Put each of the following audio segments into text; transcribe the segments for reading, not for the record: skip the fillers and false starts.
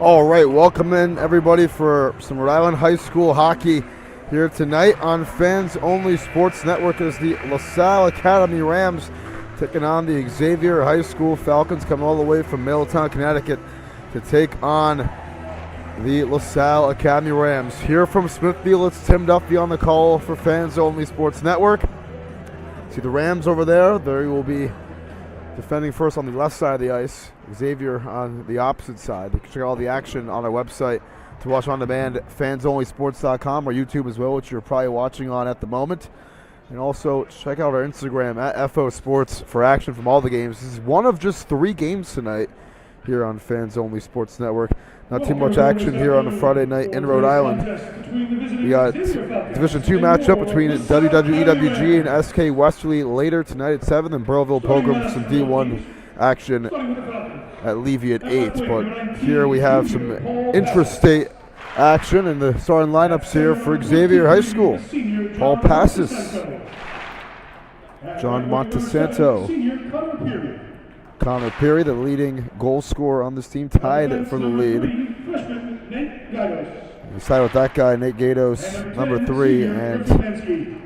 All right, welcome in everybody for some Rhode Island High School hockey here tonight on Fans Only Sports Network as the LaSalle Academy Rams taking on the Xavier High School Falcons, coming all the way from Middletown, Connecticut to take on the LaSalle Academy Rams. Here from Smithfield, it's Tim Duffy on the call for Fans Only Sports Network. See the Rams over there. They will be defending first on the left side of the ice. Xavier on the opposite side. You can check all the action on our website to watch on demand, fansonlysports.com, or YouTube as well, which you're probably watching on at the moment. And also check out our Instagram at FO Sports for action from all the games. This is one of just 3 games tonight here on Fans Only Sports Network. Not too much action here on a Friday night in Rhode Island. We got Division II matchup between WWEWG and SK Westerly later tonight at 7, and Burrillville Pilgrim some D1 action at Levy at 8. But here we have some intrastate action in the starting lineups here for Xavier High School. Paul Passes, John Montesanto, Connor Peary, the leading goal scorer on this team, tied for the lead. Beside with that guy, Nate Gatos, number 3, and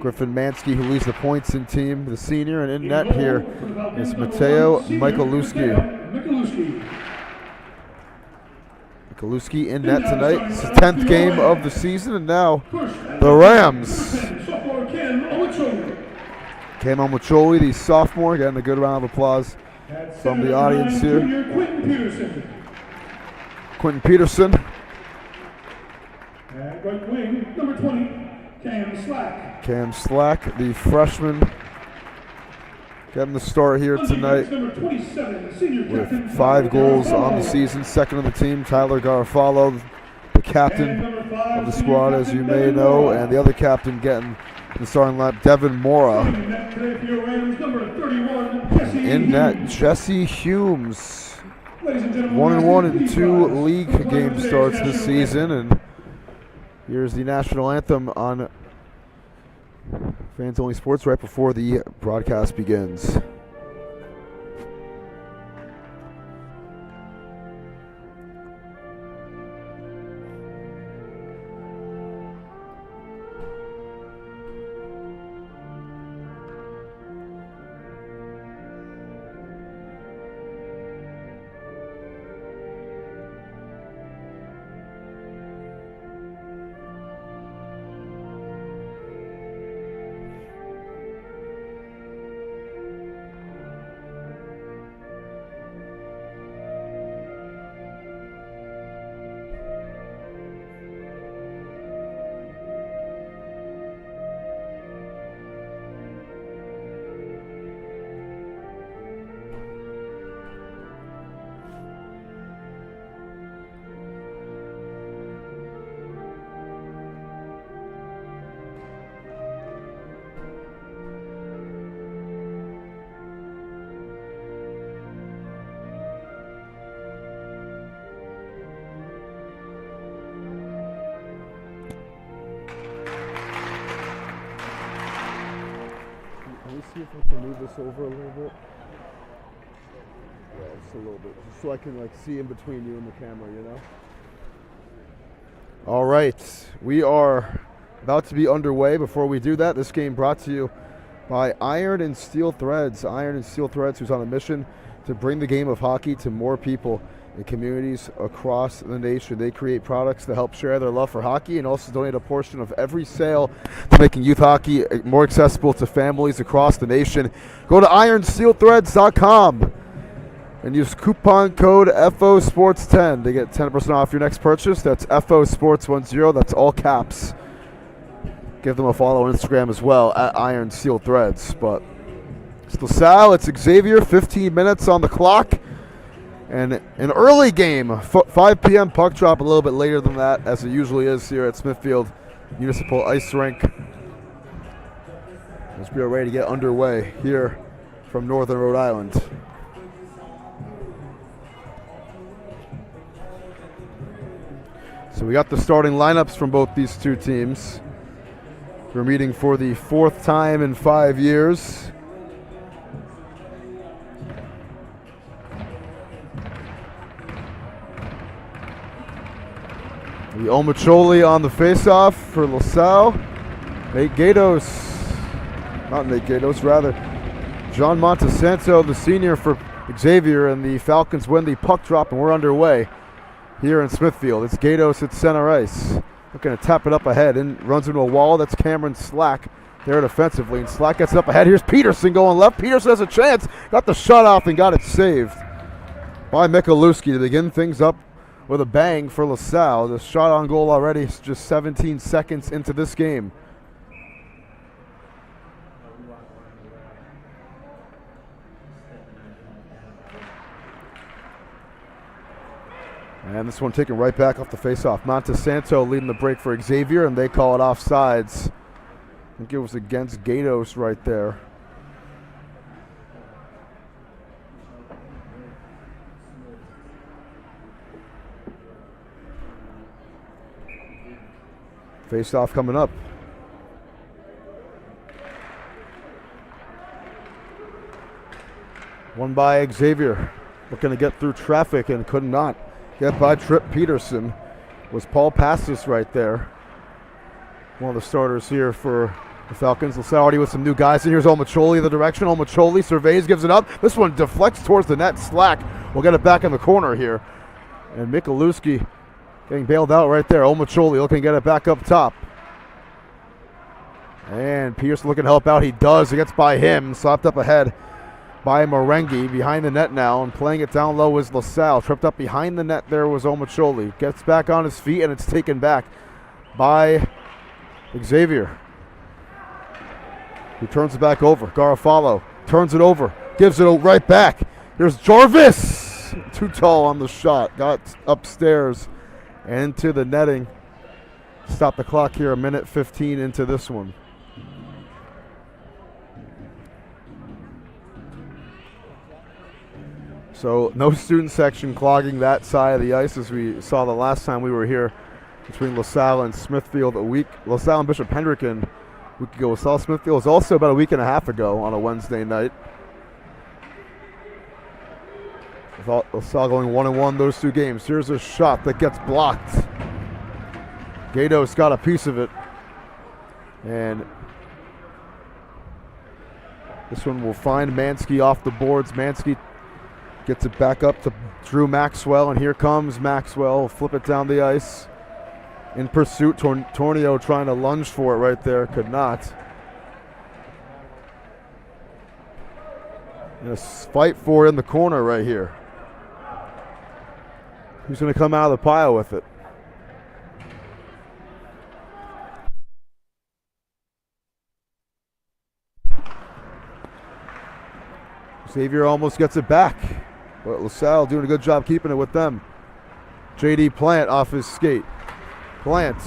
Griffin Mansky, who leads the points in team, the senior. And in net here is Mateo Michalewski. Michalewski in net tonight. It's the 10th game of the season, and now the Rams. Cam Omacholi, the sophomore, getting a good round of applause from the audience here. Quentin Peterson. Right wing, number 20, Cam Slack, the freshman, getting the start here tonight with 5 goals on the season. Second on the team, Tyler Garofalo, the captain of the squad, as you may know, and the other captain getting the starting lineup, Devin Mora. In net, Jesse Humes. 1-1 in 2 league game starts this season, and here's the national anthem on Fans Only Sports right before the broadcast begins. See if I can move this over a little bit. Yeah, just a little bit, just so I can see in between you and the camera, you know. All right, we are about to be underway. Before we do that, this game brought to you by Iron and Steel Threads. Iron and Steel Threads, who's on a mission to bring the game of hockey to more people in communities across the nation. They create products that help share their love for hockey and also donate a portion of every sale to making youth hockey more accessible to families across the nation. Go to ironsteelthreads.com and use coupon code FOSports10 to get 10% off your next purchase. That's FOSports10. That's all caps. Give them a follow on Instagram as well at Iron Steel Threads. But it's LaSalle, it's Xavier, 15 minutes on the clock. And an early game, 5 p.m. puck drop, a little bit later than that, as it usually is here at Smithfield Municipal Ice Rink. As we are ready to get underway here from Northern Rhode Island. So we got the starting lineups from both these two teams. We're meeting for the 4th time in 5 years. The Omacholi on the faceoff for LaSalle. Nate Gatos, not Nate Gatos, rather John Montesanto, the senior for Xavier, and the Falcons win the puck drop, and we're underway here in Smithfield. It's Gatos at center ice, looking to tap it up ahead, and runs into a wall. That's Cameron Slack there defensively, and Slack gets it up ahead. Here's Peterson going left. Peterson has a chance, got the shot off and got it saved by Michalewski to begin things up with a bang for LaSalle. The shot on goal already, just 17 seconds into this game. And this one taken right back off the faceoff. Montesanto leading the break for Xavier, and they call it offsides. I think it was against Gatos right there. Face-off coming up. Won by Xavier. Looking to get through traffic and could not get by Trip Peterson. Was Paul Pastis right there. One of the starters here for the Falcons. LaSalle already with some new guys. And here's Omacholi the direction. Omacholi surveys, gives it up. This one deflects towards the net. Slack will get it back in the corner here. And Michalewski getting bailed out right there. Omacholi looking to get it back up top. And Pierce looking to help out. He does. It gets by him. Slapped up ahead by Marengi. Behind the net now. And playing it down low is LaSalle. Tripped up behind the net there was Omacholi. Gets back on his feet, and it's taken back by Xavier. He turns it back over. Garofalo turns it over. Gives it right back. Here's Jarvis. Too tall on the shot. Got upstairs and into the netting. Stop the clock here, a minute 15 into this one. So no student section clogging that side of the ice as we saw the last time we were here between LaSalle and Smithfield LaSalle and Bishop Hendricken a week ago. LaSalle Smithfield was also about a week and a half ago on a Wednesday night. LaSalle going 1-1 those two games. Here's a shot that gets blocked. Gatos got a piece of it. And this one will find Mansky off the boards. Mansky gets it back up to Drew Maxwell, and here comes Maxwell. Flip it down the ice. In pursuit, Tornio trying to lunge for it right there. Could not. And a fight for it in the corner right here. Who's going to come out of the pile with it? Xavier almost gets it back, but LaSalle doing a good job keeping it with them. J.D. Plant off his skate. Plant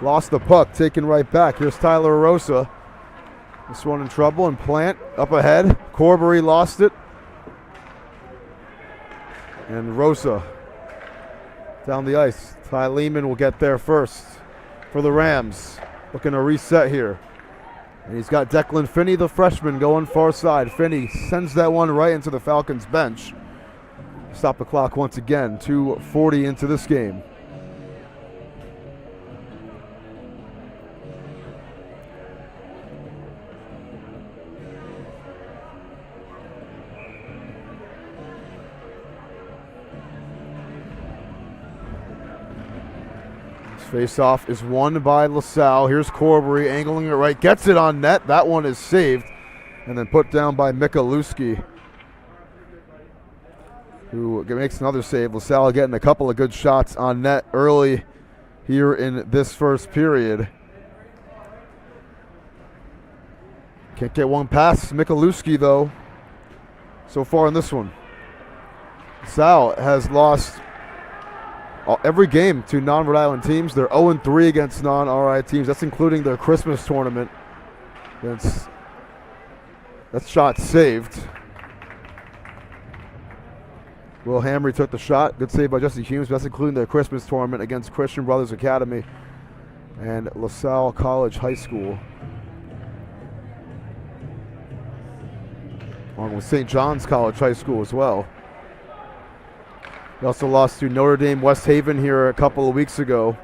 lost the puck, taken right back. Here's Tyler Rosa. This one in trouble, and Plant up ahead. Corbury lost it. And Rosa down the ice. Ty Lehman will get there first for the Rams. Looking to reset here. And he's got Declan Finney, the freshman, going far side. Finney sends that one right into the Falcons bench. Stop the clock once again. 2:40 into this game. Face-off is won by LaSalle. Here's Corbury angling it right. Gets it on net. That one is saved. And then put down by Michalewski, who makes another save. LaSalle getting a couple of good shots on net early here in this first period. Can't get one past Michalewski, though, so far in this one. LaSalle has lost every game to non-Rhode Island teams. They're 0-3 against non-RI teams. That's including their Christmas tournament. That shot saved. Will Hamry took the shot. Good save by Jesse Humes. That's including their Christmas tournament against Christian Brothers Academy and LaSalle College High School, along with St. John's College High School as well. He also lost to Notre Dame West Haven here a couple of weeks ago.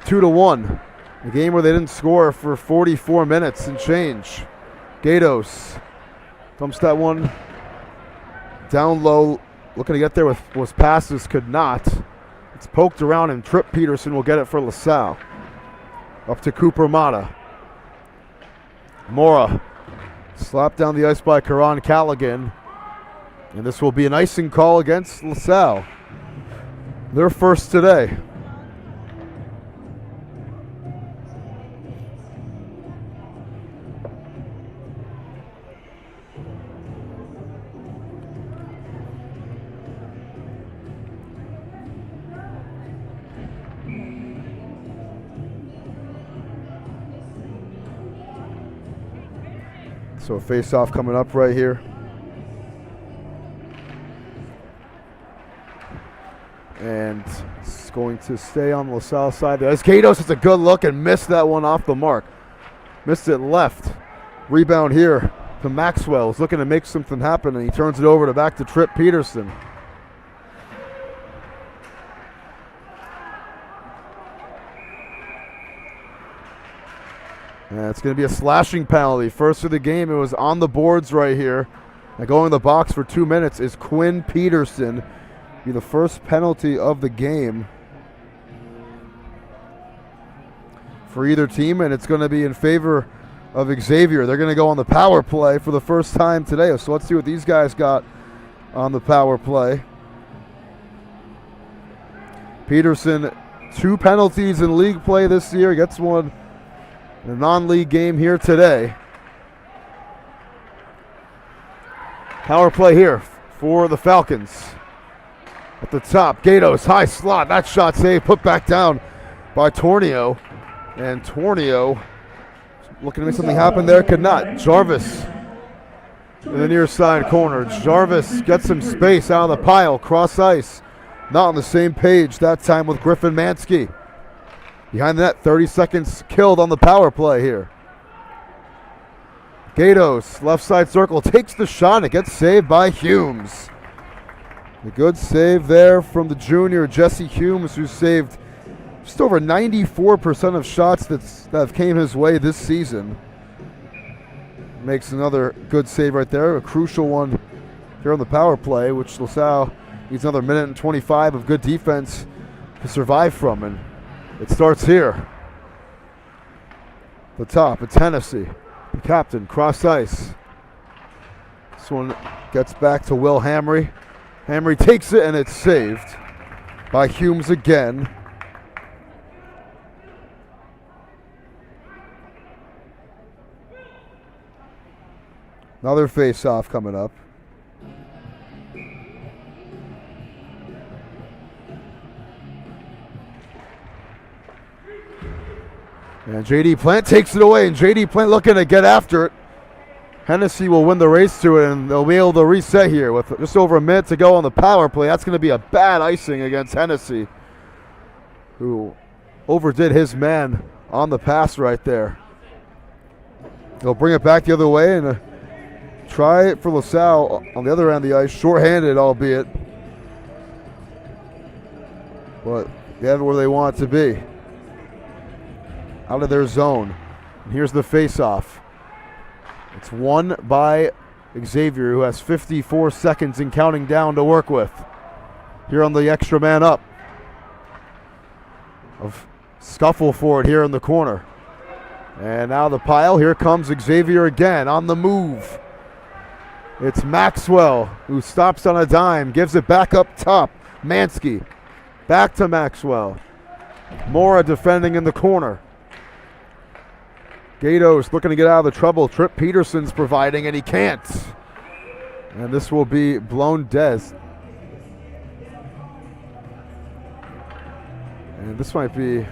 2-1. A game where they didn't score for 44 minutes and change. Gatos dumps that one down low, looking to get there with was passes, could not. It's poked around and Trip Peterson will get it for LaSalle. Up to Cooper Mata. Mora slapped down the ice by Karan Callaghan. And this will be an icing call against LaSalle. Their first today. So a face-off coming up right here. And it's going to stay on the LaSalle side there. As Gatos has a good look and missed that one off the mark. Missed it left. Rebound here to Maxwell. He's looking to make something happen, and he turns it over back to Trip Peterson. And it's going to be a slashing penalty. First of the game, it was on the boards right here. And going in the box for 2 minutes is Quinn Peterson. Be the first penalty of the game for either team, and it's going to be in favor of Xavier. They're going to go on the power play for the first time today. So let's see what these guys got on the power play. Peterson, 2 penalties in league play this year. Gets one in a non-league game here today. Power play here for the Falcons. At the top, Gatos, high slot. That shot saved, put back down by Tornio. And Tornio looking to make something happen there, could not. Jarvis in the near side corner. Jarvis gets some space out of the pile, cross ice. Not on the same page that time with Griffin Mansky. Behind the net, 30 seconds killed on the power play here. Gatos, left side circle, takes the shot. It gets saved by Humes. A good save there from the junior, Jesse Humes, who saved just over 94% of shots that have came his way this season. Makes another good save right there, a crucial one here on the power play, which LaSalle needs another minute and 25 of good defense to survive from. And it starts here. The top, it's Hennessy. The captain, cross ice. This one gets back to Will Hamry. Hamry takes it, and it's saved by Humes again. Another face-off coming up. And J.D. Plant takes it away, and J.D. Plant looking to get after it. Hennessy will win the race to it, and they'll be able to reset here with just over a minute to go on the power play. That's going to be a bad icing against Hennessy, who overdid his man on the pass right there. They'll bring it back the other way and try it for LaSalle on the other end of the ice, shorthanded albeit. But they have it where they want it to be. Out of their zone. And here's the face-off. It's won by Xavier, who has 54 seconds and counting down to work with. Here on the extra man up. Of scuffle for it here in the corner. And now the pile. Here comes Xavier again on the move. It's Maxwell who stops on a dime, gives it back up top. Mansky. Back to Maxwell. Mora defending in the corner. Gatos looking to get out of the trouble. Trip Peterson's providing, and he can't. And this will be blown dead. And this might be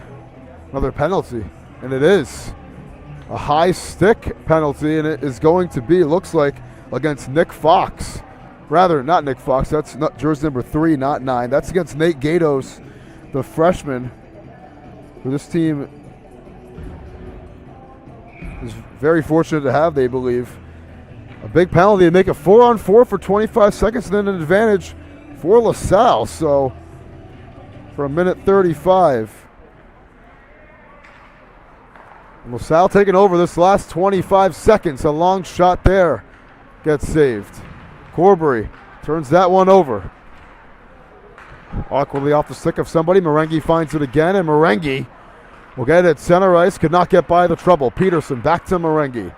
another penalty. And it is. A high stick penalty, and it is going to be, looks like, against Nick Fox. Rather, not Nick Fox. That's not jersey number 3, not 9. That's against Nate Gatos, the freshman, who this team is very fortunate to have, they believe. A big penalty to make it 4-on-4 for 25 seconds, and then an advantage for LaSalle. So for a minute 35. LaSalle taking over this last 25 seconds. A long shot there gets saved. Corbury turns that one over. Awkwardly off the stick of somebody. Marengi finds it again, and Marengi will get it at center ice. Could not get by the trouble. Peterson back to Marengi.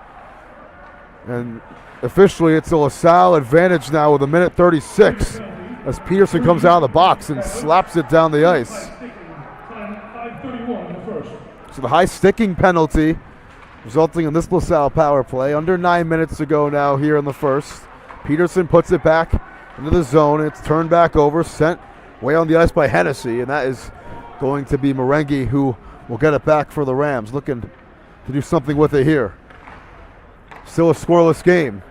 And officially it's a LaSalle advantage now with a minute 36 as Peterson comes out of the box and slaps it down the ice. So the high sticking penalty resulting in this LaSalle power play. Under 9 minutes to go now here in the first. Peterson puts it back into the zone. It's turned back over, sent way on the ice by Hennessy, and that is going to be Marengi who will get it back for the Rams. Looking to do something with it here. Still a scoreless game.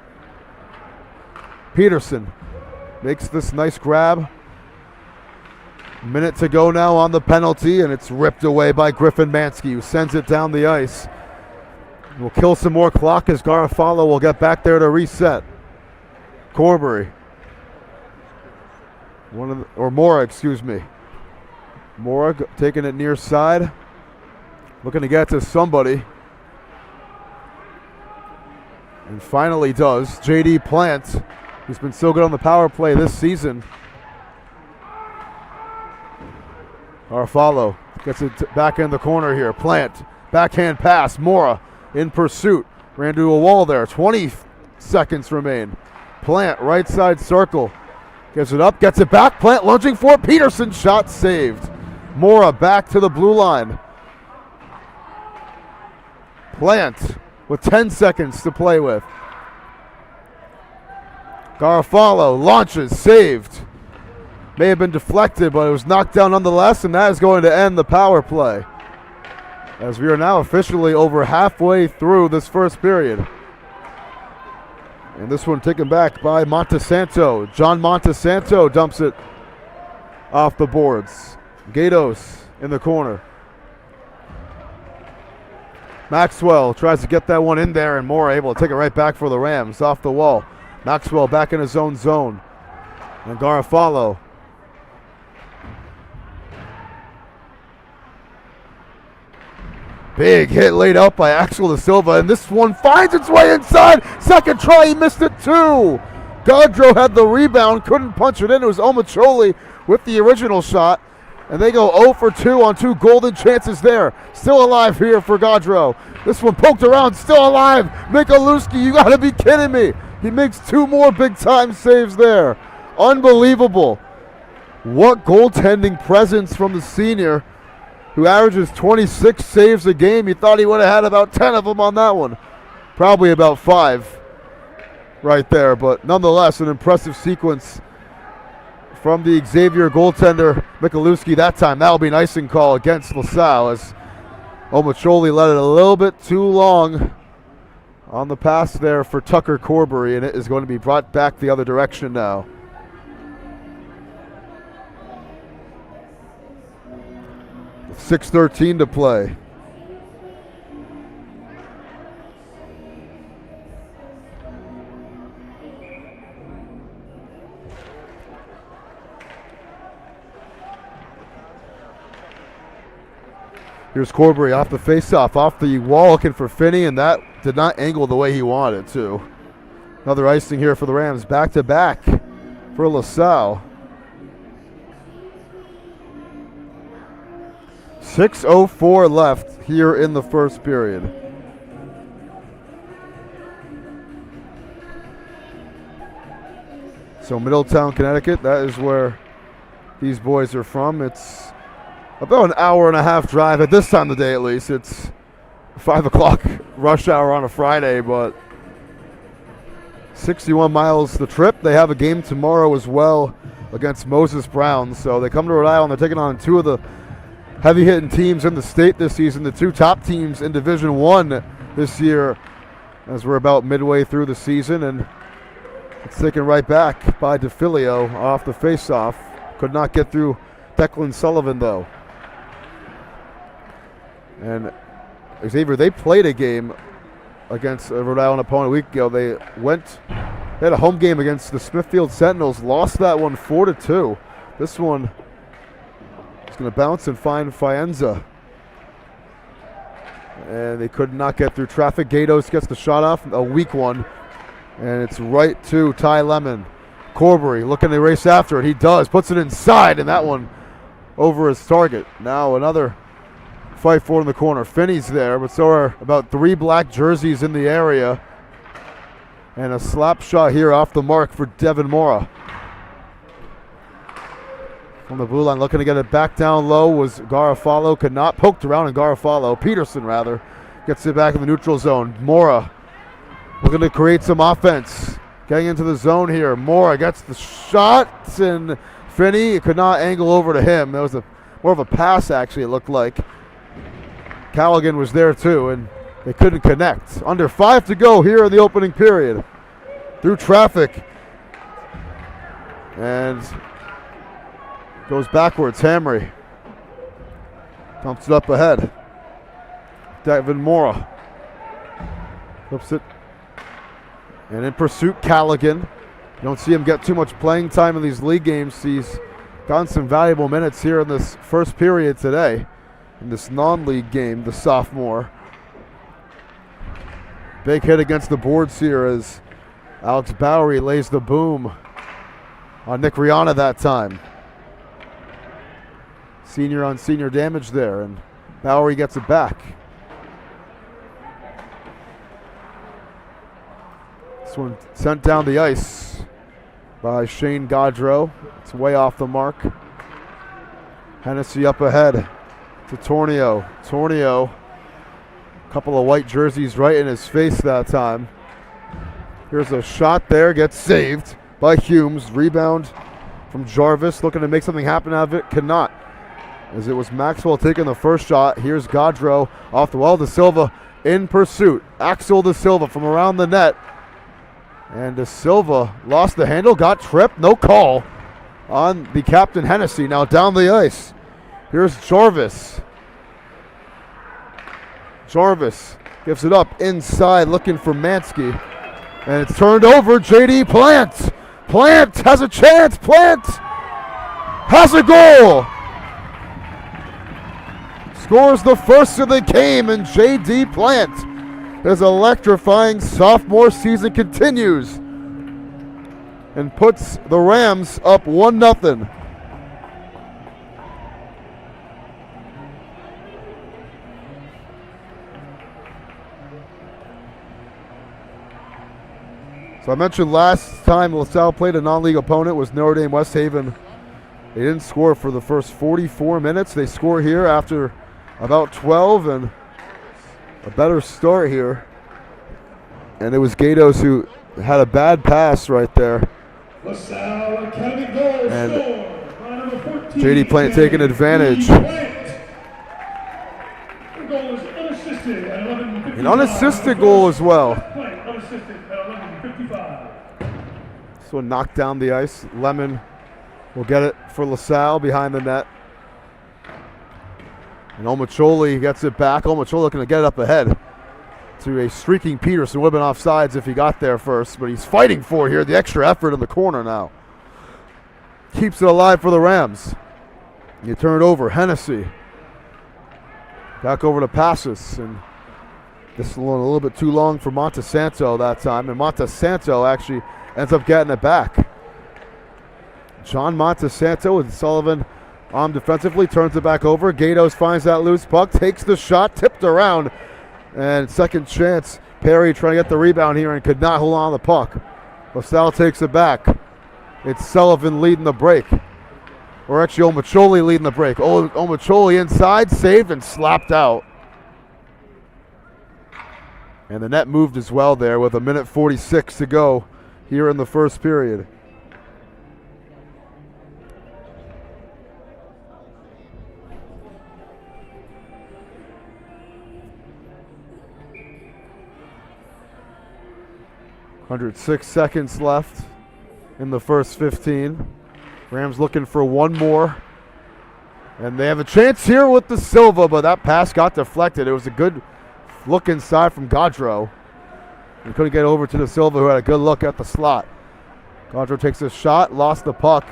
Peterson makes this nice grab. Minute to go now on the penalty, and it's ripped away by Griffin Mansky, who sends it down the ice. We'll kill some more clock as Garofalo will get back there to reset. Corbury. Mora, excuse me. Mora taking it near side. Looking to get to somebody. And finally does. J.D. Plant, who's been so good on the power play this season. Garofalo gets it back in the corner here. Plant, backhand pass. Mora in pursuit. Ran to a wall there. 20 seconds remain. Plant, right side circle. Gives it up, gets it back. Plant lunging for it. Peterson, shot saved. Mora back to the blue line. Plant with 10 seconds to play with. Garofalo launches, saved. May have been deflected, but it was knocked down nonetheless, and that is going to end the power play. As we are now officially over halfway through this first period. And this one taken back by Montesanto. John Montesanto dumps it off the boards. Gatos in the corner. Maxwell tries to get that one in there, and Moore able to take it right back for the Rams off the wall. Maxwell back in his own zone. And Garofalo. Big hit laid out by Axel Da Silva, and this one finds its way inside. Second try, he missed it too. Gaudreau had the rebound, couldn't punch it in. It was Omacholi with the original shot, and they go 0 for 2 on 2 golden chances there. Still alive here for Gaudreau. This one poked around, still alive. Mikulicki, you gotta be kidding me. He makes 2 more big-time saves there. Unbelievable. What goaltending presence from the senior, who averages 26 saves a game. You thought he would have had about 10 of them on that one. Probably about 5 right there, but nonetheless an impressive sequence from the Xavier goaltender Mikulicki that time. That'll be an icing call against LaSalle as Omacholi let it a little bit too long on the pass there for Tucker Corbury, and it is going to be brought back the other direction now. With 6:13 to play. Here's Corbury off the face-off, off the wall looking for Finney, and that did not angle the way he wanted it to. Another icing here for the Rams, back-to-back for LaSalle. 6:04 left here in the first period. So Middletown, Connecticut, that is where these boys are from. It's about an hour and a half drive at this time of the day, at least. It's 5 o'clock rush hour on a Friday, but 61 miles the trip. They have a game tomorrow as well against Moses Brown. So they come to Rhode Island. They're taking on 2 of the heavy-hitting teams in the state this season, the 2 top teams in Division I this year, as we're about midway through the season. And it's taken right back by DeFilio off the face-off. Could not get through Declan Sullivan, though. And Xavier, they played a game against a Rhode Island opponent a week ago. They went They had a home game against the Smithfield Sentinels, lost that one 4-2. This one is going to bounce and find Faenza. And they could not get through traffic. Gatos gets the shot off, a weak one. And it's right to Ty Lemon. Corbury looking to race after it. He does, puts it inside, and that one over his target. Now another fight for it in the corner. Finney's there, but so are about 3 black jerseys in the area. And a slap shot here off the mark for Devin Mora. From the blue line, looking to get it back down low was Garofalo. Could not, poked around, and Garofalo, Peterson rather, gets it back in the neutral zone. Mora looking to create some offense. Getting into the zone here. Mora gets the shot, and Finney could not angle over to him. That was more of a pass, actually, it looked like. Callaghan was there too, and they couldn't connect. Under 5 to go here in the opening period. Through traffic. And goes backwards. Hamry dumps it up ahead. Devin Mora flips it. And in pursuit, Callaghan. You don't see him get too much playing time in these league games. He's gotten some valuable minutes here in this first period today. In this non-league game, the sophomore. Big hit against the boards here as Alex Bowery lays the boom on Nick Rihanna that time. Senior on senior damage there, and Bowery gets it back. This one sent down the ice by Shane Gaudreau. It's way off the mark. Hennessy up ahead to Tornio. Tornio, a couple of white jerseys right in his face that time. Here's a shot there, gets saved by Humes. Rebound from Jarvis, looking to make something happen out of it, cannot. As it was Maxwell taking the first shot. Here's Gaudreau off the wall. De Silva in pursuit. Axel De Silva from around the net. And De Silva lost the handle, got tripped, no call on the captain Hennessy. Now down the ice. Here's Jarvis. Jarvis gives it up inside, looking for Mansky. And it's turned over. JD Plant. Plant has a chance. Plant has a goal. Scores the first of the game, and JD Plant. His electrifying sophomore season continues and puts the Rams up 1-0. So I mentioned last time LaSalle played a non-league opponent was Notre Dame West Haven. They didn't score for the first 44 minutes. They score here after about 12, and a better start here. And it was Gatos who had a bad pass right there. LaSalle Academy goal And scored by number 14, JD Plant taking advantage. Plant. The goal is unassisted at 11:55. An unassisted goal as well. Plant unassisted at 11:55. This one knocked down the ice. Lemon will get it for LaSalle behind the net. And Omacholi gets it back. Omacholi looking to get it up ahead to a streaking Peterson. Would have been offsides if he got there first, but he's fighting for here. The extra effort in the corner now. Keeps it alive for the Rams. You turn it over. Hennessy. Back over to Passus. And this is a little bit too long for Montesanto that time. And Montesanto actually ends up getting it back. John Montesanto with Sullivan defensively, turns it back over. Gatos finds that loose puck, takes the shot, tipped around, and second chance. Perry trying to get the rebound here and could not hold on to the puck. LaSalle takes it back. It's Sullivan leading the break. Or actually Omacholi leading the break. Omacholi inside, saved and slapped out. And the net moved as well there with 1:46 to go here in the first period. .106 seconds left in the first 15. Rams looking for one more. And they have a chance here with De Silva, but that pass got deflected. It was a good look inside from Gaudreau. He couldn't get over to De Silva, who had a good look at the slot. Gaudreau takes a shot, lost the puck.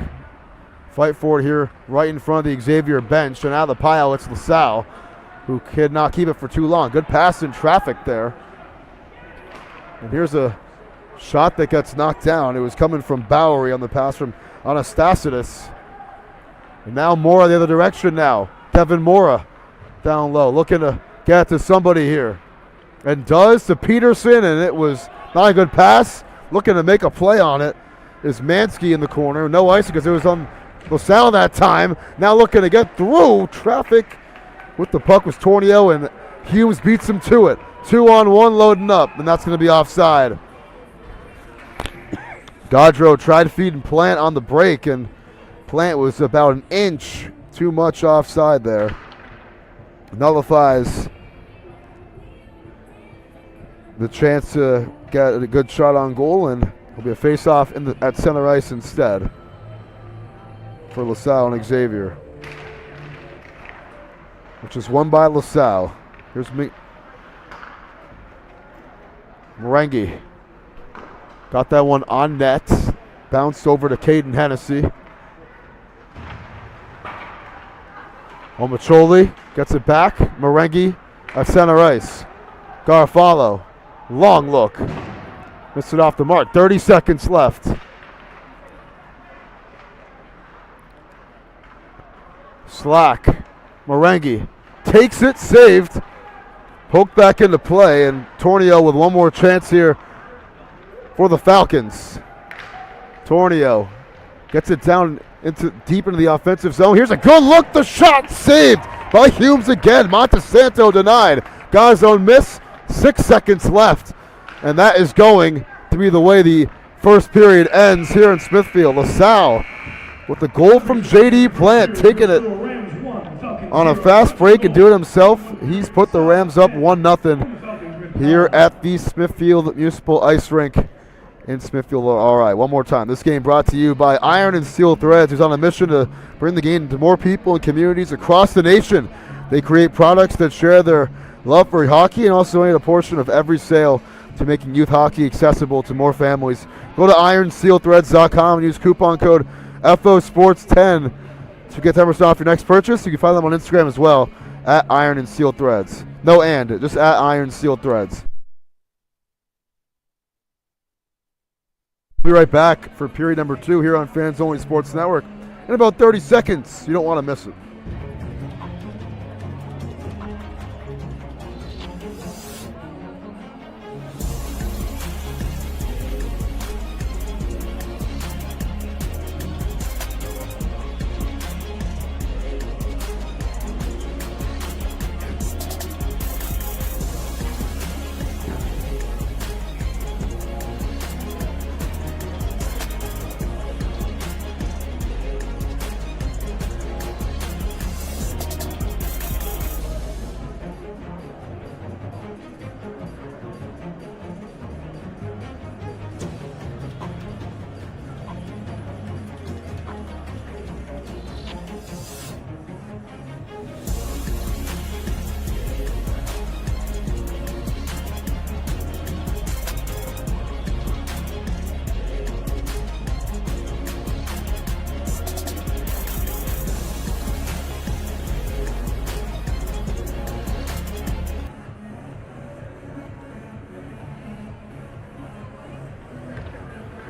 Fight for it here right in front of the Xavier bench. And out of the pile, it's LaSalle, who could not keep it for too long. Good pass in traffic there. And here's a shot that gets knocked down. It was coming from Bowery on the pass from Anastasiadis. And now Mora the other direction now. Devin Mora down low, looking to get to somebody here. And does to Peterson, and it was not a good pass. Looking to make a play on it is Mansky in the corner. No ice because it was on LaSalle that time. Now looking to get through traffic with the puck was Tornio, and Humes beats him to it. 2-on-1 loading up, and that's going to be offside. Gaudreau tried feeding Plant on the break, and Plant was about an inch too much offside there. Nullifies the chance to get a good shot on goal, and it'll be a face-off at center ice instead for LaSalle and Xavier, which is won by LaSalle. Here's Morengi. Got that one on net. Bounced over to Caden Hennessy. Omacholi gets it back. Morengi at center ice. Garofalo. Long look. Missed it off the mark. 30 seconds left. Slack. Morengi takes it, saved. Poked back into play, and Tornio with one more chance here for the Falcons. Tornio gets it down deep into the offensive zone. Here's a good look. The shot saved by Humes again. Montesanto denied. Gazone miss. 6 seconds left. And that is going to be the way the first period ends here in Smithfield. LaSalle with the goal from J.D. Plant, taking it on a fast break and doing it himself. He's put the Rams up 1-0 here at the Smithfield Municipal Ice Rink in Smithfield. All right, one more time. This game brought to you by Iron and Steel Threads, who's on a mission to bring the game to more people and communities across the nation. They create products that share their love for hockey and also donate a portion of every sale to making youth hockey accessible to more families. Go to ironsteelthreads.com and use coupon code FOSports10 to get 10% off your next purchase. You can find them on Instagram as well at Iron and Steel Threads. No and, just at Iron Steel Threads. We'll be right back for period number 2 here on Fans Only Sports Network in about 30 seconds. You don't want to miss it.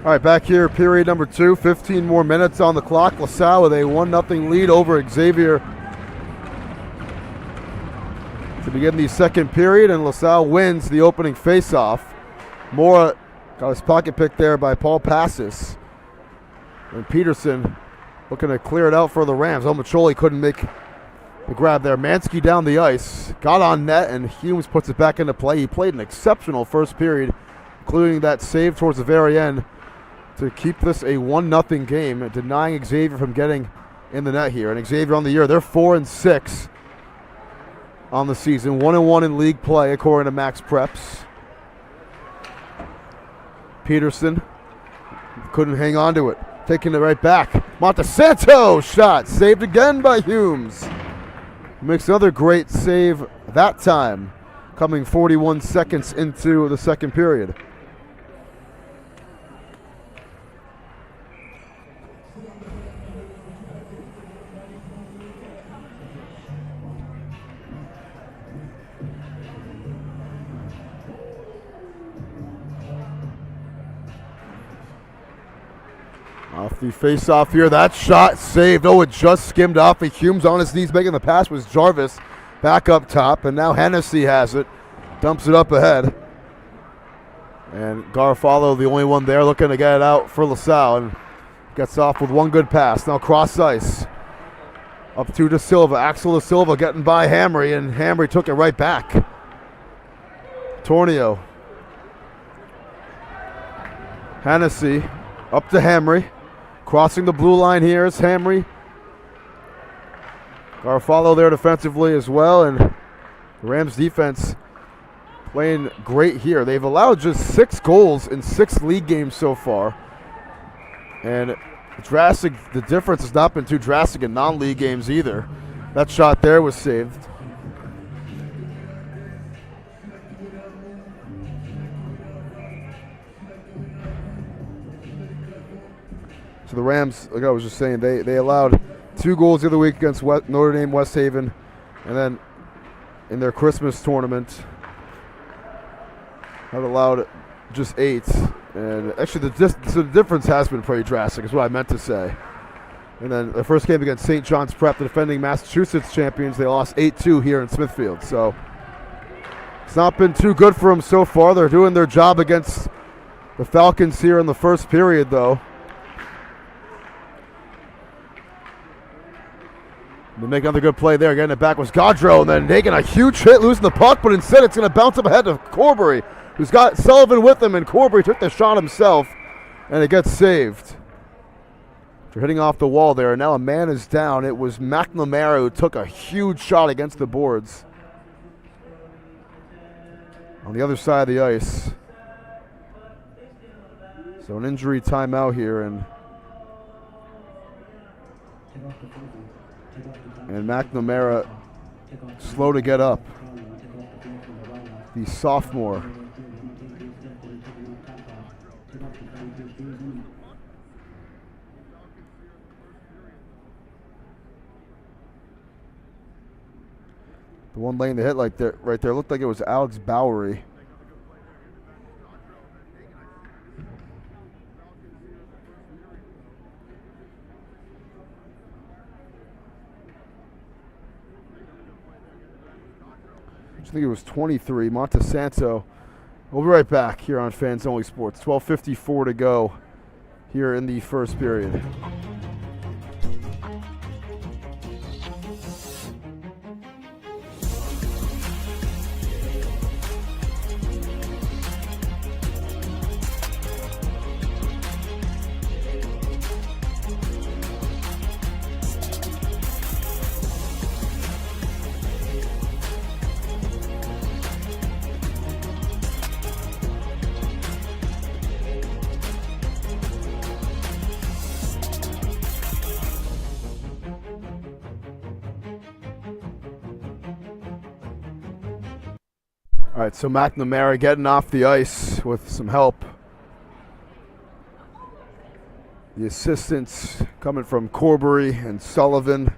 All right, back here, period number 2, 15 more minutes on the clock. LaSalle with a 1-0 lead over Xavier to begin the second period, and LaSalle wins the opening faceoff. Mora got his pocket picked there by Paul Passis. And Peterson looking to clear it out for the Rams. Omacholi couldn't make the grab there. Mansky down the ice, got on net, and Humes puts it back into play. He played an exceptional first period, including that save towards the very end, to keep this a 1-0 game, denying Xavier from getting in the net here. And Xavier on the year, they're 4-6 on the season, 1-1 in league play according to Max Preps. Peterson couldn't hang on to it, taking it right back. Montesanto shot, saved again by Humes. Makes another great save that time, coming 41 seconds into the second period. Off the face-off here, that shot saved. Oh, it just skimmed off of Humes on his knees. Making the pass was Jarvis back up top, and now Hennessy has it. Dumps it up ahead. And Garofalo, the only one there, looking to get it out for LaSalle, and gets off with one good pass. Now cross ice. Up to De Silva. Axel De Silva getting by Hamry, and Hamry took it right back. Tornio. Hennessy up to Hamry. Crossing the blue line here is Hamry. Garofalo there defensively as well, and the Rams defense playing great here. They've allowed just 6 goals in 6 league games so far. And the difference has not been too drastic in non-league games either. That shot there was saved. So the Rams, like I was just saying, they allowed 2 goals the other week against Notre Dame, West Haven, and then in their Christmas tournament have allowed just 8. And actually the difference has been pretty drastic is what I meant to say. And then the first game against St. John's Prep, the defending Massachusetts champions, they lost 8-2 here in Smithfield. So it's not been too good for them so far. They're doing their job against the Falcons here in the first period, though. They make another good play there. Getting it back was Gaudreau, and then taking a huge hit, losing the puck, but instead it's going to bounce up ahead to Corbury, who's got Sullivan with him, and Corbury took the shot himself, and it gets saved. They're hitting off the wall there, and now a man is down. It was McNamara who took a huge shot against the boards. On the other side of the ice. So an injury timeout here, and McNamara slow to get up. The sophomore. The one lane they hit right there looked like it was Alex Bowery. I think it was 23, Montesanto. We'll be right back here on Fans Only Sports. 12:54 to go here in the first period. All right, so McNamara getting off the ice with some help. The assistants coming from Corbury and Sullivan.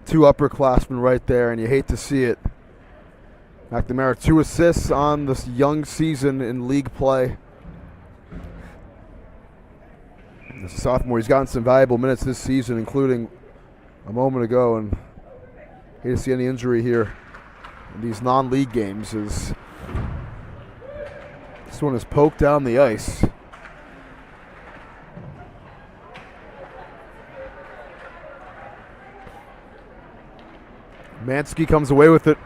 2 upperclassmen right there, and you hate to see it. McNamara 2 assists on this young season in league play. As a sophomore, he's gotten some valuable minutes this season, including a moment ago, and hate to see any injury here. These non-league games is this one is poked down the ice. Mansky comes away with it,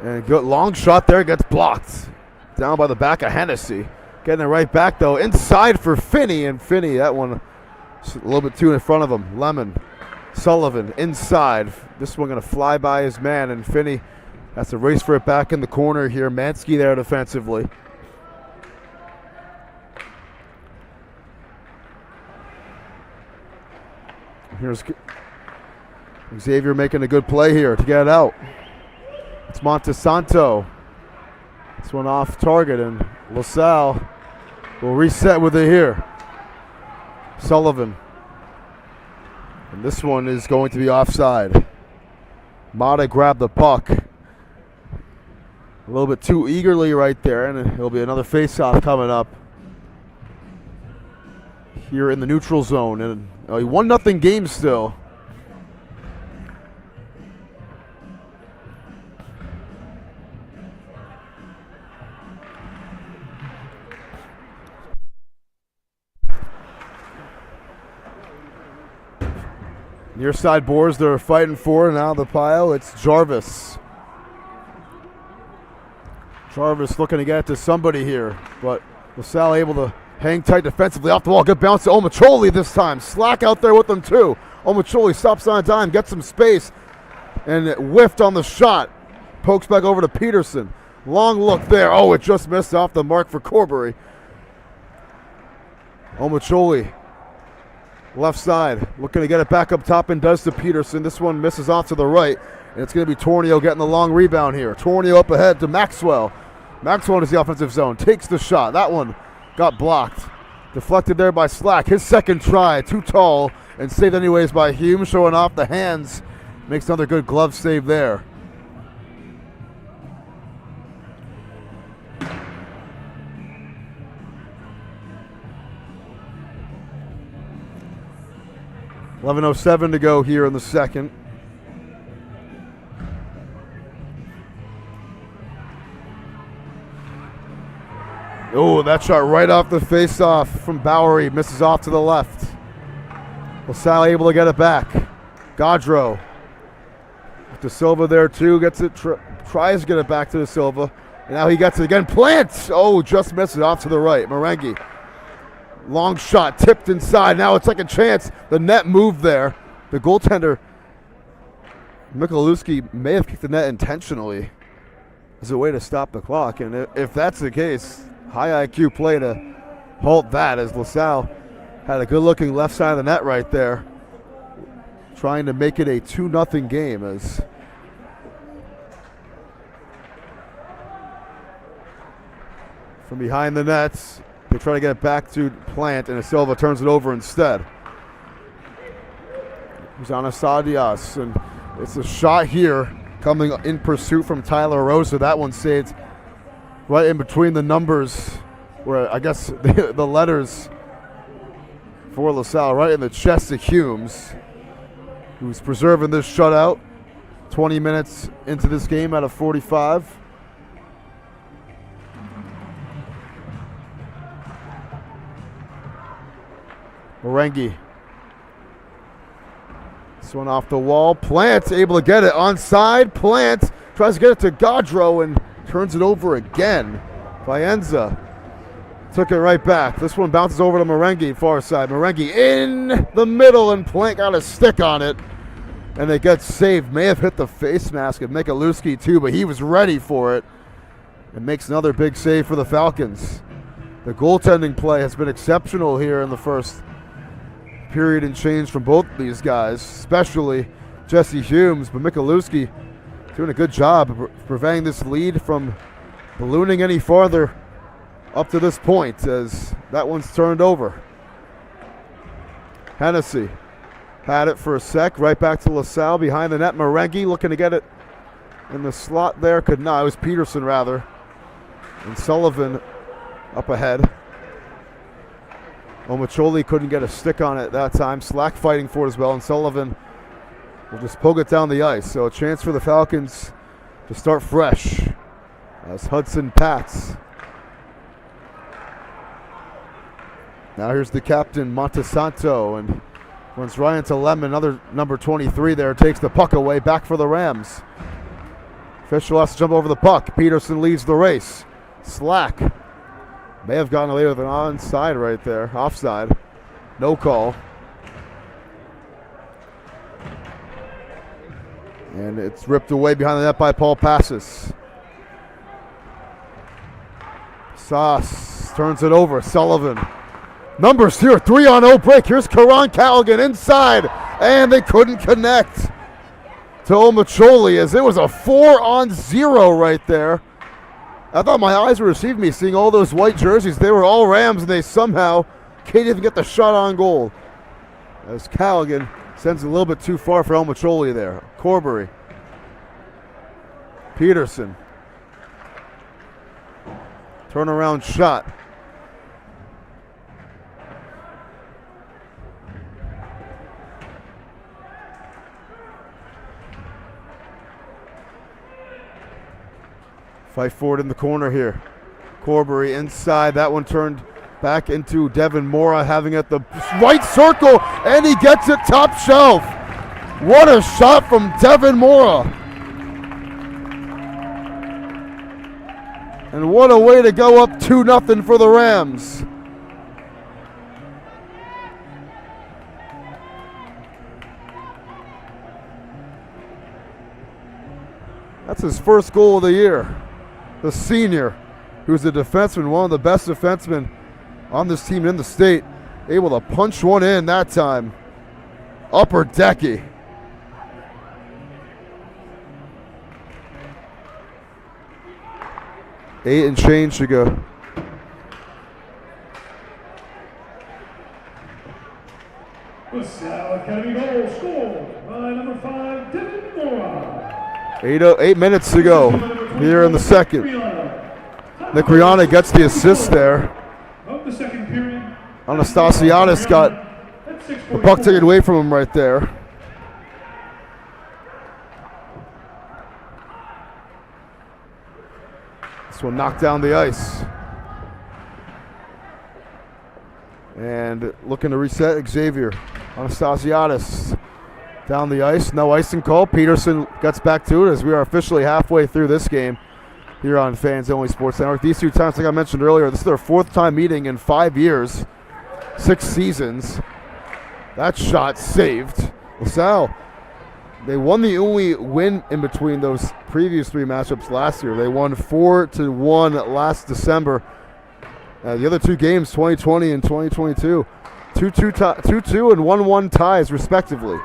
and good long shot there, gets blocked down by the back of Hennessy. Getting it right back though, inside for Finney, and Finney, that one a little bit too in front of him. Lemon, Sullivan inside. This one gonna fly by his man, and Finney has to race for it back in the corner here. Mansky there defensively. Here's Xavier making a good play here to get it out. It's Montesanto. This one off target, and LaSalle will reset with it here. Sullivan. And this one is going to be offside. Mata grabbed the puck a little bit too eagerly right there, and it'll be another face-off coming up here in the neutral zone, and a 1-0 game still. Near side boards they're fighting for now. The pile, it's Jarvis. Jarvis looking to get it to somebody here, but LaSalle able to hang tight defensively off the wall. Good bounce to Omacholi this time. Slack out there with them too. Omacholi stops on a dime, gets some space, and it whiffed on the shot. Pokes back over to Peterson. Long look there. Oh, it just missed off the mark for Corbury. Omacholi, left side, looking to get it back up top and does to Peterson. This one misses off to the right, and it's going to be Tornio getting the long rebound here. Tornio up ahead to Maxwell. Maxwell is the offensive zone, takes the shot. That one got blocked. Deflected there by Slack. His second try, too tall, and saved anyways by Hume, showing off the hands. Makes another good glove save there. .11:07 to go here in the second. Oh, that shot right off the face-off from Bowery. Misses off to the left. LaSalle able to get it back. Gaudreau. De Silva there too. Gets it. Tries to get it back to De Silva. And now he gets it again. Plant! Oh, just misses off to the right. Merengue. Long shot. Tipped inside. Now a second chance. The net moved there. The goaltender, Michalewski, may have kicked the net intentionally as a way to stop the clock. And if that's the case, high IQ play to halt that, as LaSalle had a good-looking left side of the net right there, trying to make it a 2-0 game. As from behind the nets, they try to get it back to Plant, and Silva turns it over instead. He's on Asadias, and it's a shot here coming in pursuit from Tyler Rosa. That one saved right in between the numbers, where I guess the letters for LaSalle, right in the chest of Humes, who's preserving this shutout. 20 minutes into this game out of 45. Merengue. This one off the wall. Plant able to get it onside. Plant tries to get it to Gaudreau and turns it over again. Faenza took it right back. This one bounces over to Merengue, far side. Merengue in the middle, and Plant got a stick on it. And it gets saved. May have hit the face mask of Michalewski too, but he was ready for it. And makes another big save for the Falcons. The goaltending play has been exceptional here in the first period and change from both these guys, especially Jesse Humes, but Michalewski doing a good job of preventing this lead from ballooning any farther up to this point, as that one's turned over. Hennessy had it for a sec, right back to LaSalle behind the net. Merengue looking to get it in the slot there, could not. It was Peterson rather, and Sullivan up ahead. Omacholi couldn't get a stick on it that time. Slack fighting for it as well, and Sullivan will just poke it down the ice. So a chance for the Falcons to start fresh as Hudson Pats. Now here's the captain, Montesanto, and runs right into Lemon. Another number 23 there, takes the puck away, back for the Rams. Official has to jump over the puck. Peterson leads the race. Slack may have gotten away with an onside right there, offside. No call. And it's ripped away behind the net by Paul Passes. Sauce turns it over. Sullivan. Numbers here, 3-on-0 break. Here's Karan Callaghan inside, and they couldn't connect to Omacholi, as it was a 4-on-0 right there. I thought my eyes were deceiving me seeing all those white jerseys. They were all Rams, and they somehow can't even get the shot on goal, as Callaghan sends it a little bit too far for Omacholi there. Corbury. Peterson. Turnaround shot. Fight forward in the corner here. Corbury inside. That one turned back into Devin Mora, having it at the right circle, and he gets it top shelf. What a shot from Devin Mora. And what a way to go up 2-0 for the Rams. That's his first goal of the year. The senior, who's a defenseman, one of the best defensemen on this team in the state, able to punch one in that time. Upper decky. Eight and change to go. The Salle Academy goal scored by number 5, Devin Mora. 8 minutes to go here in the second. Nick Rihanna gets the assist there. Of the second period, Anastasiadis got the puck taken away from him right there. This one knocked down the ice. And looking to reset, Xavier. Anastasiadis down the ice. No icing call. Peterson gets back to it as we are officially halfway through this game here on Fans Only Sports Network. These two times, like I mentioned earlier, this is their 4th time meeting in 5 years, 6 seasons. That shot saved. LaSalle, they won the only win in between those previous 3 matchups last year. They won 4-1 last December. The other 2 games, 2020 and 2022, 2-2 and 1-1 ties respectively.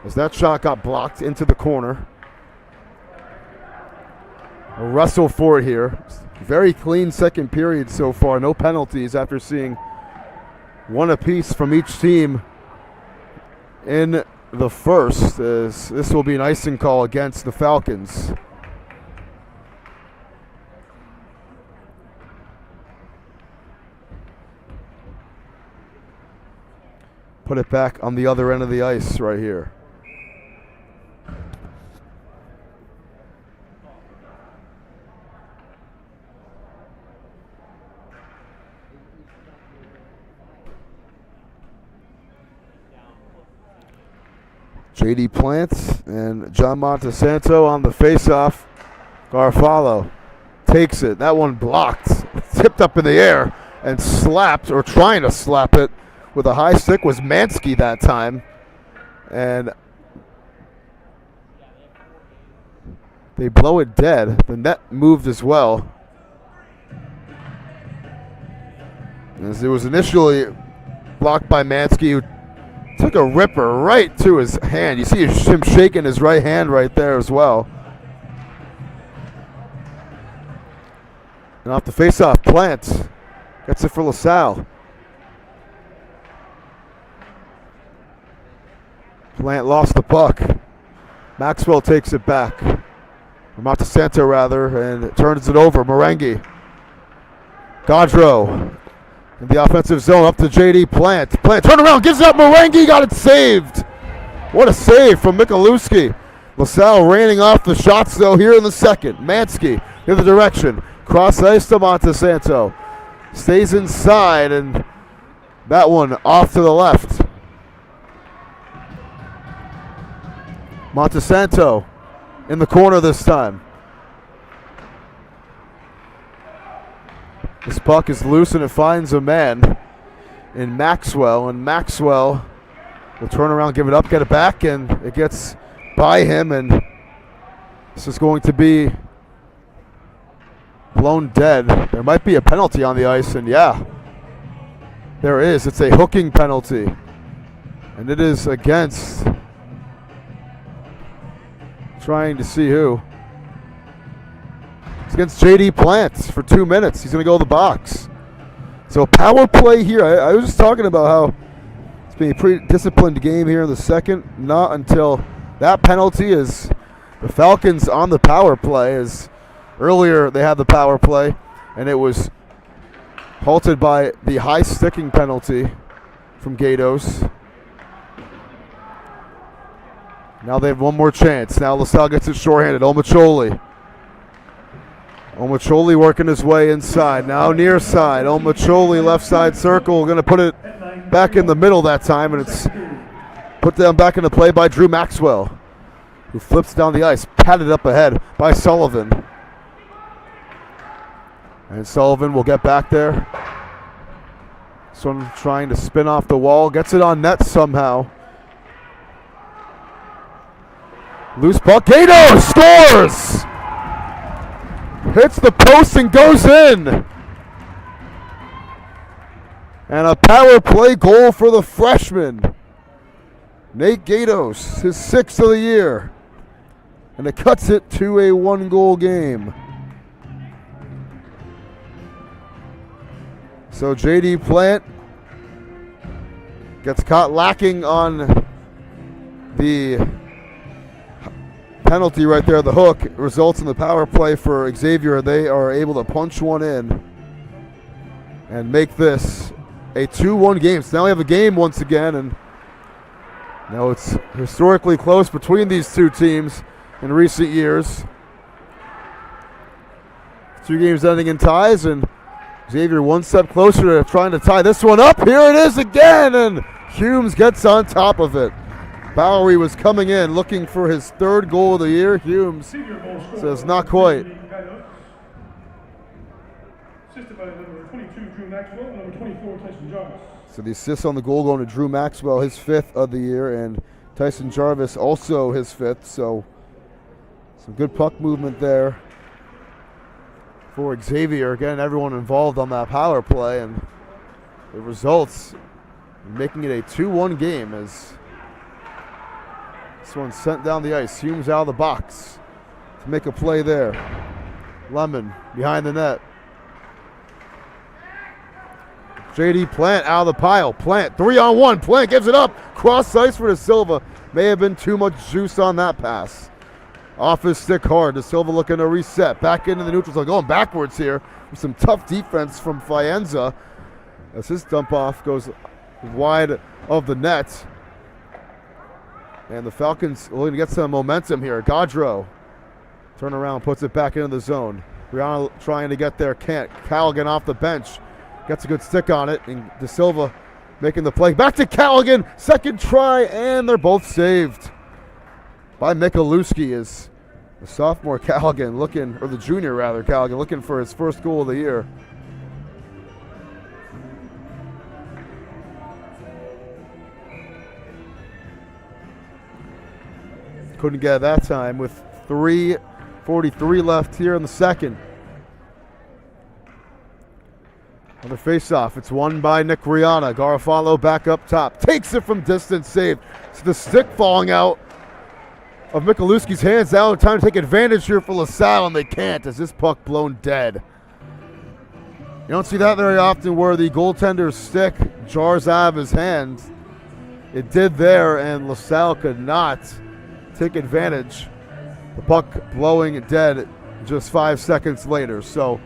As that shot got blocked into the corner. A wrestle for it here. Very clean second period so far. No penalties after seeing one apiece from each team in the first. As this will be an icing call against the Falcons. Put it back on the other end of the ice right here. J.D. Plant and John Montesanto on the face-off. Garofalo takes it. That one blocked. Tipped up in the air and slapped, or trying to slap it with a high stick, was Mansky that time. And they blow it dead. The net moved as well, as it was initially blocked by Mansky, who took a ripper right to his hand. You see him shaking his right hand right there as well. And off the face-off, Plant gets it for LaSalle. Plant lost the puck. Maxwell takes it back. Or Montesanto rather, and turns it over. Merengue. Gaudreau in the offensive zone, up to J.D. Plant. Plant turn around, gives it up. Merengue got it saved. What a save from Michalewski. LaSalle raining off the shots though here in the second. Mansky in the direction. Cross ice to Montesanto. Stays inside, and that one off to the left. Montesanto in the corner this time. This puck is loose and it finds a man in Maxwell, and Maxwell will turn around, give it up, get it back, and it gets by him, and this is going to be blown dead. There might be a penalty on the ice, and yeah, there is. It's a hooking penalty, and it is against, trying to see who. It's against J.D. Plant for 2 minutes. He's going to go to the box. So power play here. I was just talking about how it's been a pretty disciplined game here in the second. Not until that penalty is the Falcons on the power play. As earlier they had the power play, and it was halted by the high sticking penalty from Gatos. Now they have one more chance. Now LaSalle gets it shorthanded. Omacholi Omacholi working his way inside. Now near side. Omacholi left side circle. Going to put it back in the middle that time, and it's put down back into play by Drew Maxwell, who flips down the ice, patted up ahead by Sullivan. And Sullivan will get back there. This one trying to spin off the wall. Gets it on net somehow. Loose puck. Gato scores! Hits the post and goes in. And a power play goal for the freshman, Nate Gatos, his 6th of the year. And it cuts it to a 1-goal game. So J.D. Plant gets caught lacking on the penalty right there. The hook results in the power play for Xavier. They are able to punch one in and make this a 2-1 game. So now we have a game once again, and now it's historically close between these two teams in recent years. 2 games ending in ties, and Xavier one step closer to trying to tie this one up. Here it is again, and Humes gets on top of it. Bowery was coming in looking for his 3rd goal of the year. Humes says not quite. Assisted by number 22, Drew Maxwell, and number 24, Tyson Jarvis. So the assist on the goal going to Drew Maxwell, his 5th of the year, and Tyson Jarvis also his 5th. So some good puck movement there for Xavier. Again, everyone involved on that power play, and the results making it a 2-1 game as this one's sent down the ice. Humes out of the box to make a play there. Lemon behind the net. J.D. Plant out of the pile. Plant 3-on-1. Plant gives it up. Cross ice for De Silva. May have been too much juice on that pass. Off his stick hard. De Silva looking to reset. Back into the neutral zone. Going backwards here with some tough defense from Fienza as his dump off goes wide of the net. And the Falcons are going to get some momentum here. Gaudreau turn around, puts it back into the zone. Rihanna trying to get there, can't. Callaghan off the bench. Gets a good stick on it, and De Silva making the play. Back to Callaghan, 2nd try, and they're both saved by Michalewski. Is the sophomore Callaghan looking, or the junior rather, Callaghan looking for his 1st goal of the year. Couldn't get it that time with 3:43 left here in the 2nd. Another face-off. It's won by Nick Rihanna. Garofalo back up top. Takes it from distance, saved. It's the stick falling out of Michalewski's hands. Now time to take advantage here for LaSalle, and they can't as this puck blown dead. You don't see that very often where the goaltender's stick jars out of his hand. It did there, and LaSalle could not take advantage. The puck blowing dead just 5 seconds later. So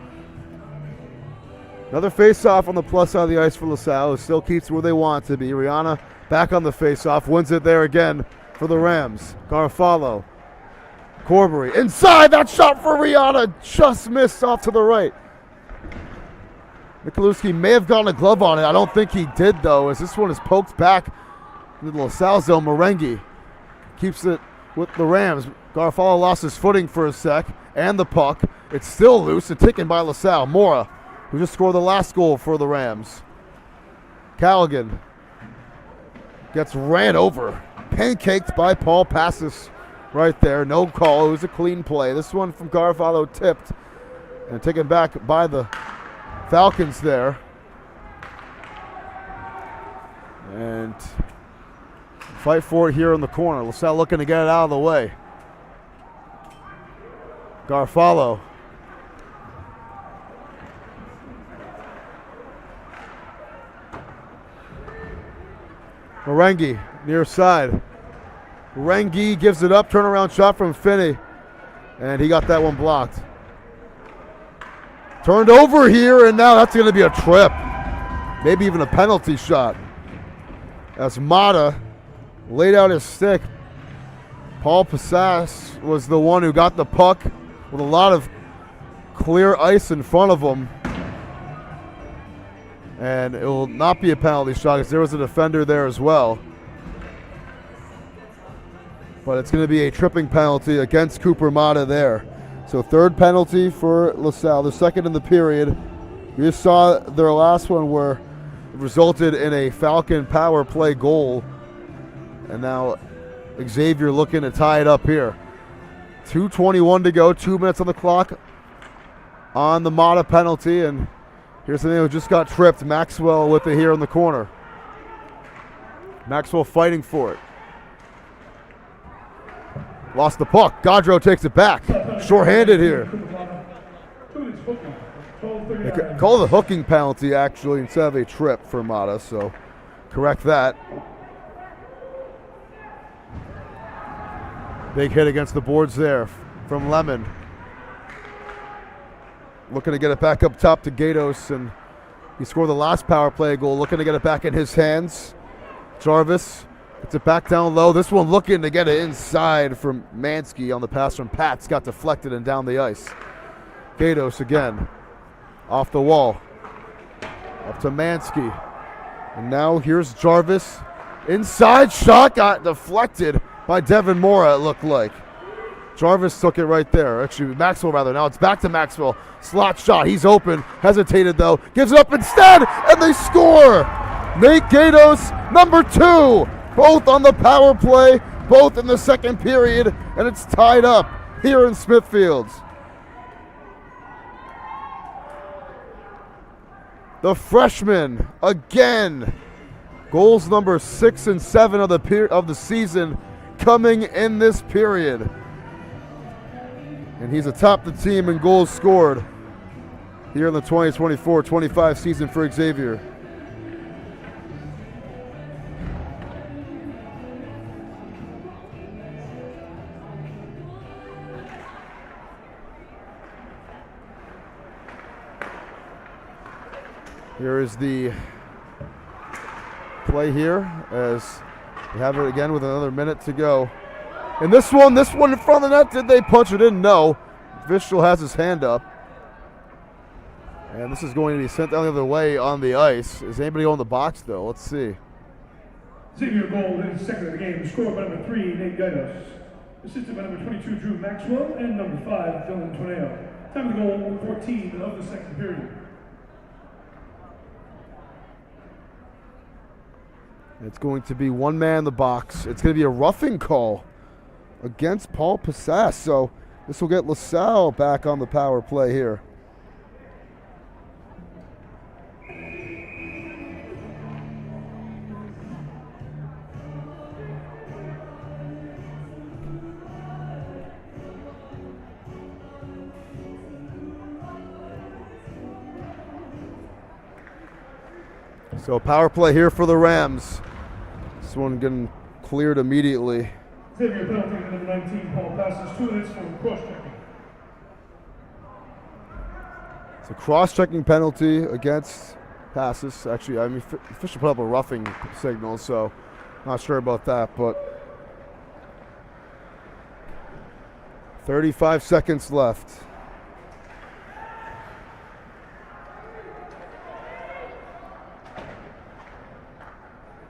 another face-off on the plus side of the ice for LaSalle. It still keeps where they want to be. Rihanna back on the face-off. Wins it there again for the Rams. Garofalo. Corbury inside. That shot for Rihanna just missed off to the right. Michalewski may have gotten a glove on it. I don't think he did, though, as this one is poked back into the LaSalle zone. Marengi keeps it with the Rams. Garofalo lost his footing for a sec, and the puck. It's still loose and taken by LaSalle. Mora, who just scored the last goal for the Rams. Callaghan gets ran over. Pancaked by Paul Passes right there. No call. It was a clean play. This one from Garofalo tipped and taken back by the Falcons there. And fight for it here in the corner. LaSalle looking to get it out of the way. Garofalo. Marengi near side. Marengi gives it up. Turnaround shot from Finney. And he got that one blocked. Turned over here, and now that's going to be a trip. Maybe even a penalty shot. As Mata laid out his stick. Paul Passas was the one who got the puck with a lot of clear ice in front of him. And it will not be a penalty shot because there was a defender there as well. But it's going to be a tripping penalty against Cooper Mata there. So third penalty for LaSalle, the second in the period. You just saw their last one where it resulted in a Falcon power play goal. And now Xavier looking to tie it up here. 2:21 to go, 2 minutes on the clock on the Mata penalty. And here's the name who just got tripped, Maxwell with it here in the corner. Maxwell fighting for it. Lost the puck. Gaudreau takes it back. Short-handed here. They call the hooking penalty, actually, instead of a trip for Mata, so correct that. Big hit against the boards there from Lemon. Looking to get it back up top to Gatos, and he scored the last power play goal. Looking to get it back in his hands. Jarvis gets it back down low. This one looking to get it inside from Mansky on the pass from Pats. Got deflected and down the ice. Gatos again. Off the wall. Up to Mansky. And now here's Jarvis. Inside shot got deflected by Devin Mora, it looked like. Jarvis took it right there. Actually, Maxwell rather. Now it's back to Maxwell. Slot shot. He's open. Hesitated though. Gives it up instead. And they score. Nate Gatos, number 2. Both on the power play. Both in the second period. And it's tied up here in Smithfields. The freshman again. Goals number 6 and 7 of the season coming in this period. And he's atop the team in goals scored here in the 2024-25 season for Xavier. Here is the play here as we have it again with another minute to go. And this one in front of the net, did they punch it in? No. Vishal has his hand up. And this is going to be sent down the other way on the ice. Is anybody on the box though? Let's see. Xavier goal in second of the game, scored by number 3, Nate Gatos. Assisted by number 22, Drew Maxwell, and number 5, Dylan Torneo. Time of the goal, 14 of the second period. It's going to be one man in the box. It's going to be a roughing call against Paul Passas. So this will get LaSalle back on the power play here. So power play here for the Rams. This one getting cleared immediately. Xavier penalty to number 19, Paul passes 2 minutes for cross-checking. It's a cross-checking penalty against Passes. Actually, I mean, official put up a roughing signal, so not sure about that, but 35 seconds left.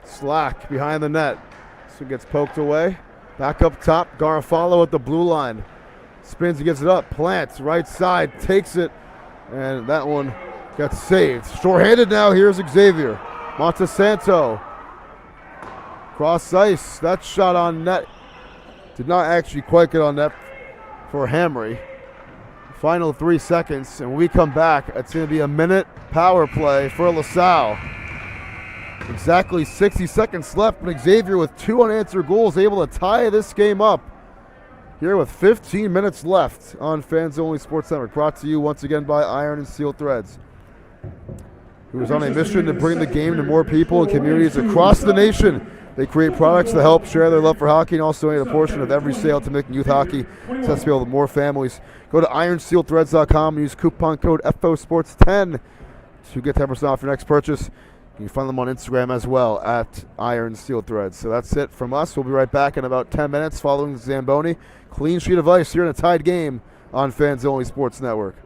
Slack behind the net. So gets poked away. Back up top. Garofalo at the blue line. Spins, he gets it up. Plants, right side, takes it. And that one gets saved. Short-handed now, here's Xavier. Montesanto. Cross ice. That shot on net. Did not actually quite get on net for Hamry. Final 3 seconds, and when we come back, it's going to be a minute power play for LaSalle. Exactly 60 seconds left, but Xavier with 2 unanswered goals able to tie this game up here with 15 minutes left on Fans Only Sports Network. Brought to you once again by Iron and Steel Threads, who is on a mission to bring the game to more people and communities across the nation. They create products to help share their love for hockey and also donate a portion of every sale to making youth hockey accessible to more families. Go to ironsteelthreads.com and use coupon code FOSports10 to get 10% off your next purchase. You can find them on Instagram as well at Iron Steel Threads. So that's it from us. We'll be right back in about 10 minutes following Zamboni. Clean sheet of ice here in a tied game on Fans Only Sports Network.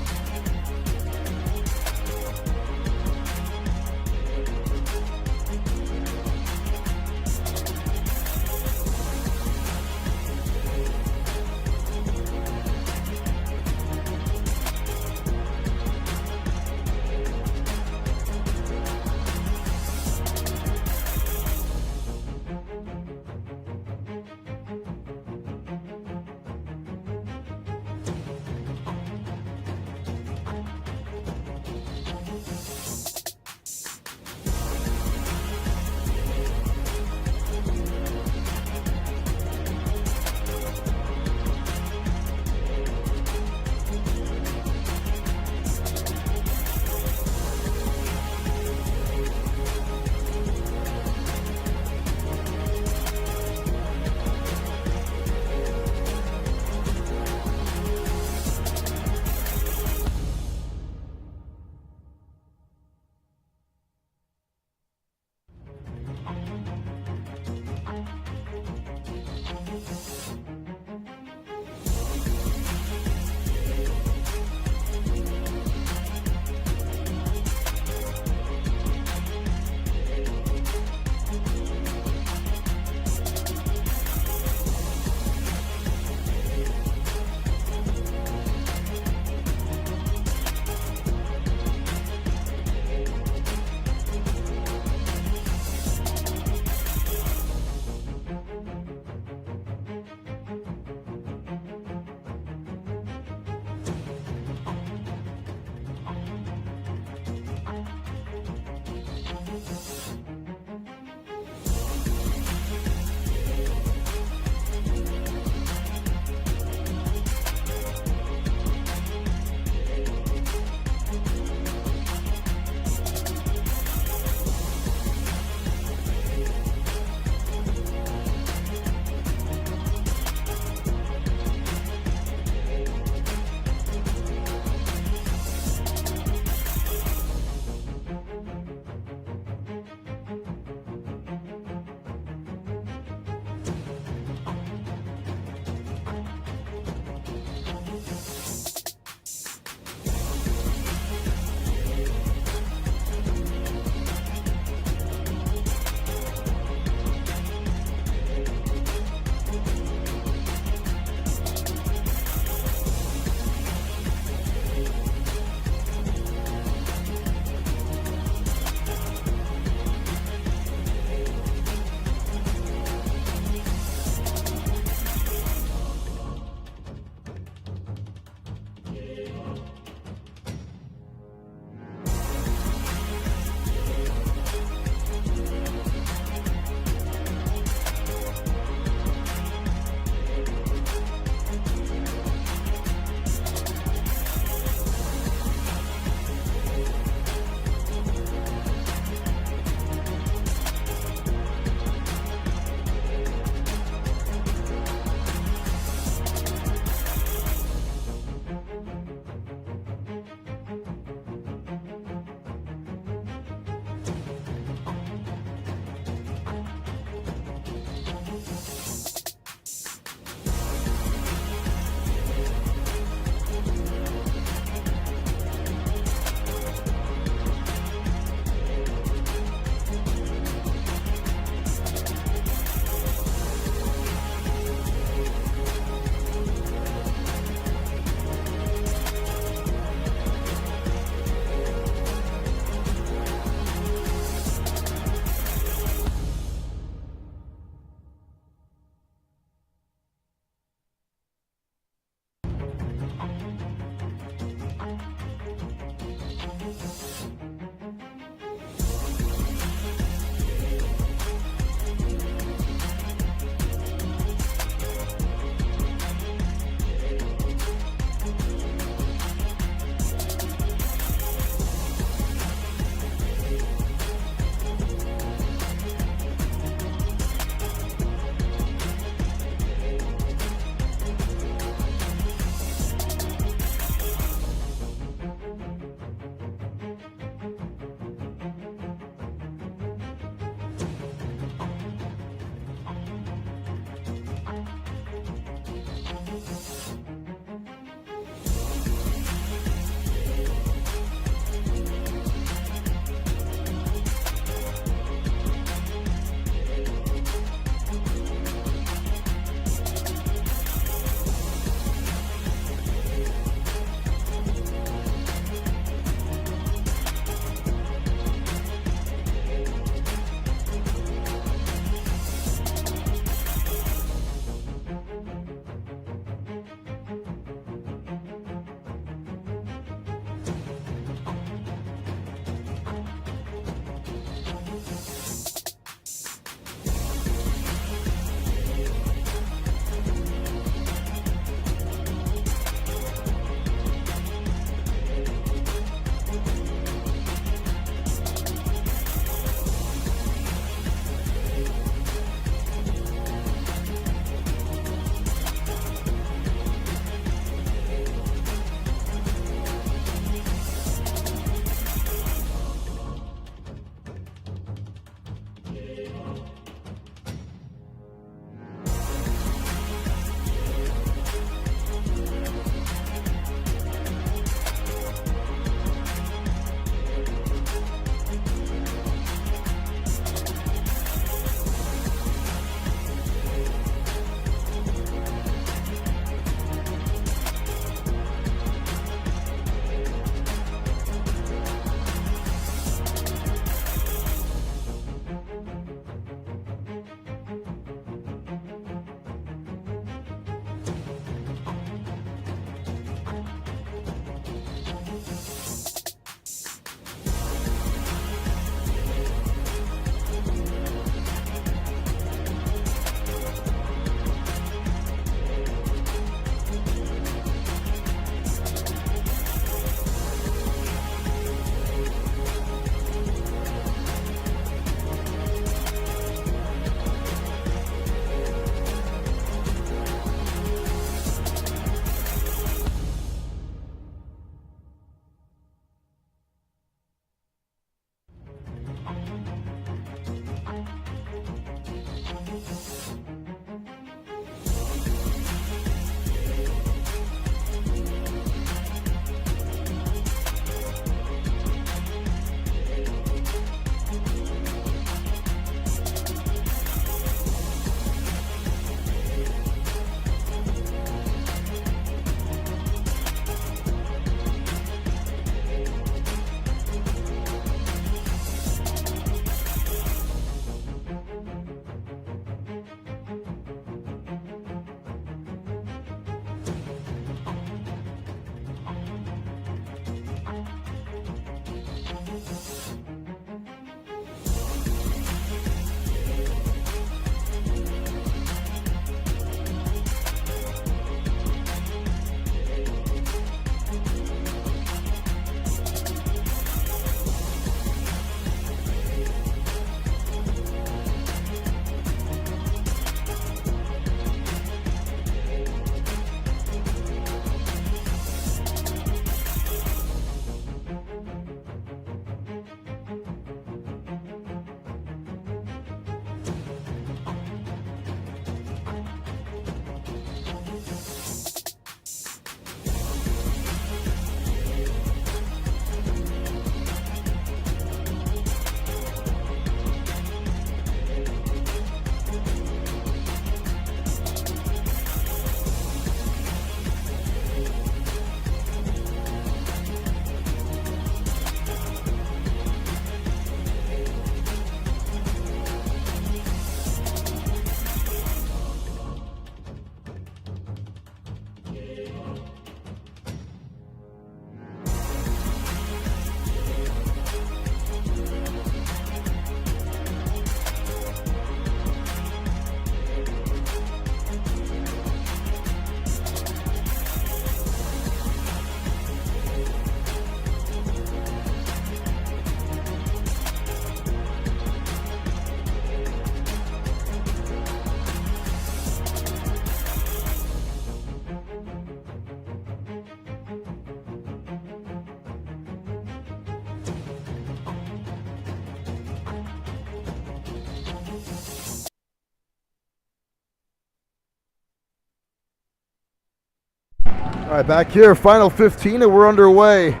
All right, back here, final 15, and we're underway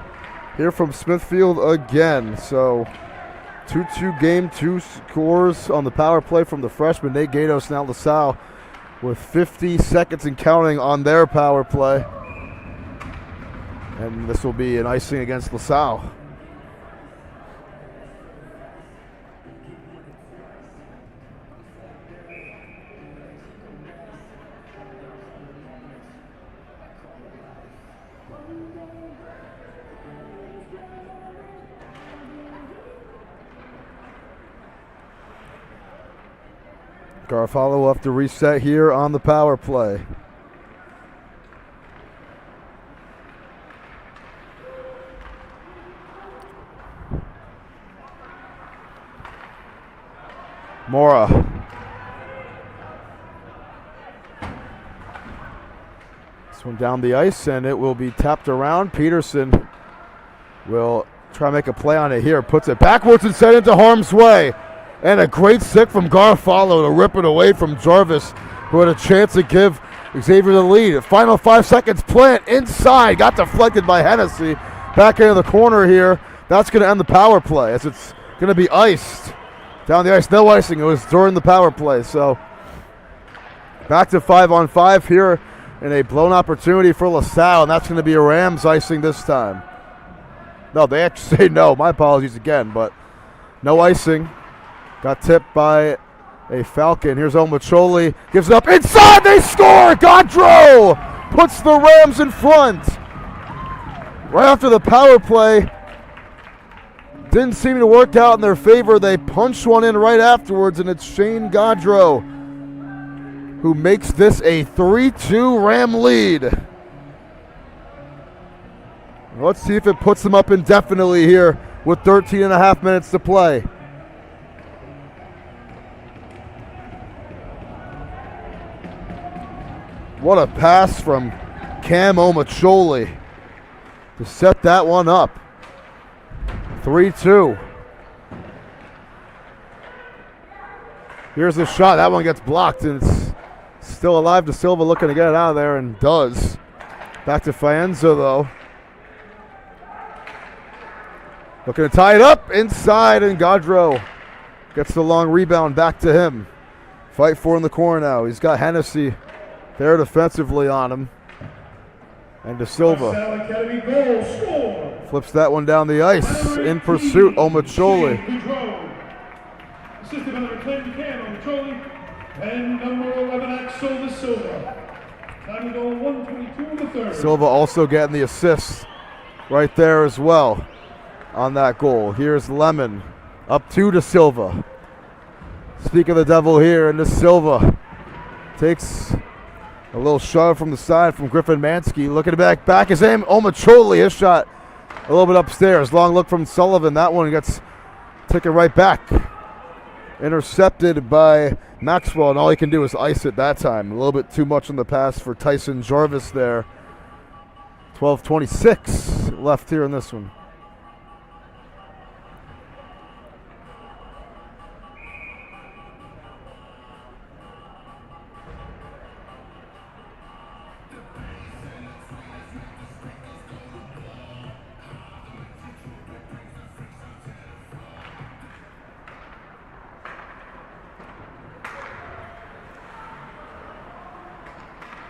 here from Smithfield again. So 2-2 game, 2 scores on the power play from the freshman, Nate Gatos, now LaSalle, with 50 seconds and counting on their power play. And this will be an icing against LaSalle. Garofalo will have to reset here on the power play. Mora. This one down the ice, and it will be tapped around. Peterson will try to make a play on it here. Puts it backwards and set into harm's way. And a great stick from Garofalo to rip it away from Jarvis, who had a chance to give Xavier the lead. Final 5 seconds, plant inside. Got deflected by Hennessy. Back into the corner here. That's going to end the power play as it's going to be iced. Down the ice, no icing. It was during the power play. So back to 5-on-5 here in a blown opportunity for LaSalle, and that's going to be a Rams icing this time. No, they actually say no. My apologies again, but no icing. Got tipped by a Falcon. Here's Omacholi. Gives it up inside. They score. Godreau puts the Rams in front. Right after the power play. Didn't seem to work out in their favor. They punched one in right afterwards, and it's Shane Godreau who makes this a 3-2 Ram lead. Let's see if it puts them up indefinitely here with 13 and a half minutes to play. What a pass from Cam Omacholi to set that one up. 3-2. Here's the shot. That one gets blocked, and it's still alive to Silva, looking to get it out of there, and does. Back to Faenza, though. Looking to tie it up inside, and Godreau gets the long rebound back to him. Fight for in the corner now. He's got Hennessy there defensively on him. And De Silva flips that one down the ice. In pursuit, Omacholi. Assisted by number 10, Cam Omacholi, and number 11, Axel De Silva. Time to go 1:22 in the third. Silva also getting the assist right there as well on that goal. Here's Lemon up to De Silva. Speak of the devil here, and De Silva takes a little shove from the side from Griffin Mansky. Looking back is him. Omacholi, his shot a little bit upstairs. Long look from Sullivan. That one gets taken right back. Intercepted by Maxwell, and all he can do is ice it that time. A little bit too much on the pass for Tyson Jarvis there. 12:26 left here in this one.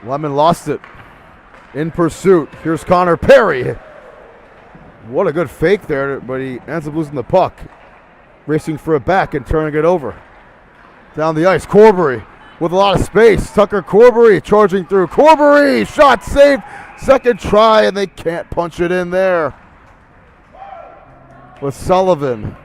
Lemon lost it. In pursuit. Here's Connor Perry. What a good fake there, but he ends up losing the puck. Racing for it back and turning it over. Down the ice, Corbury with a lot of space. Tucker Corbury charging through. Corbury, shot saved. Second try, and they can't punch it in there. With Sullivan.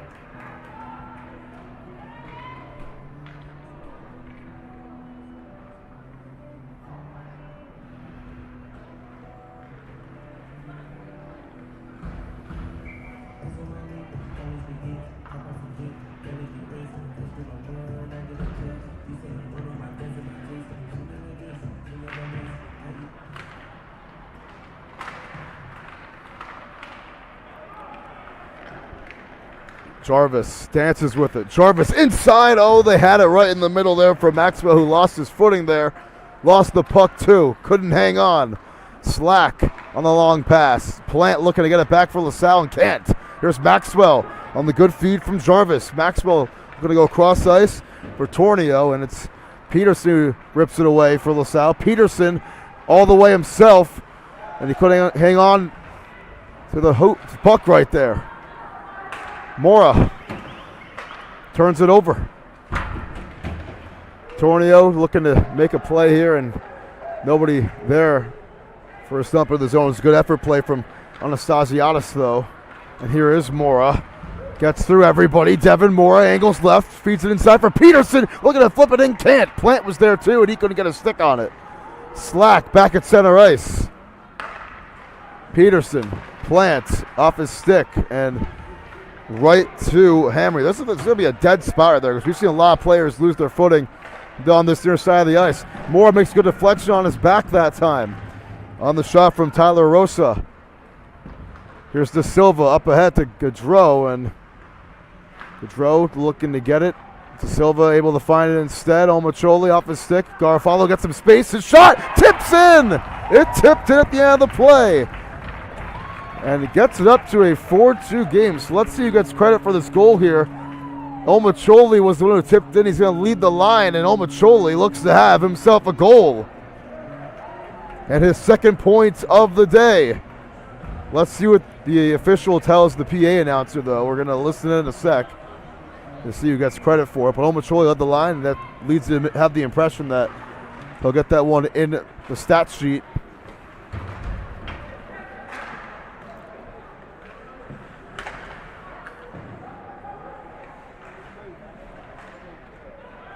Jarvis dances with it. Jarvis inside. Oh, they had it right in the middle there for Maxwell, who lost his footing there. Lost the puck too. Couldn't hang on. Slack on the long pass. Plant looking to get it back for LaSalle and can't. Here's Maxwell on the good feed from Jarvis. Maxwell going to go cross ice for Tornio, and it's Peterson who rips it away for LaSalle. Peterson all the way himself, and he couldn't hang on to the puck right there. Mora turns it over. Tornio looking to make a play here, and nobody there for a stump of the zone. It's a good effort play from Anastasiadis, though. And here is Mora. Gets through everybody. Devin Mora angles left, feeds it inside for Peterson. Looking to flip it in, can't. Plant was there too, and he couldn't get a stick on it. Slack back at center ice. Peterson, Plant off his stick, and right to Hamry. This is going to be a dead spot right there because we've seen a lot of players lose their footing on this near side of the ice. Mora makes a good deflection on his back that time. On the shot from Tyler Rosa. Here's De Silva up ahead to Gaudreau, and Gaudreau looking to get it. De Silva able to find it instead. Omacholi off his stick. Garofalo gets some space. His shot tips in. It tipped in at the end of the play. And it gets it up to a 4-2 game. So let's see who gets credit for this goal here. Omacholi was the one who tipped in. He's going to lead the line, and Omacholi looks to have himself a goal. And his second point of the day. Let's see what the official tells the PA announcer, though. We're going to listen in a sec to see who gets credit for it. But Omacholi led the line, and that leads him to have the impression that he'll get that one in the stat sheet.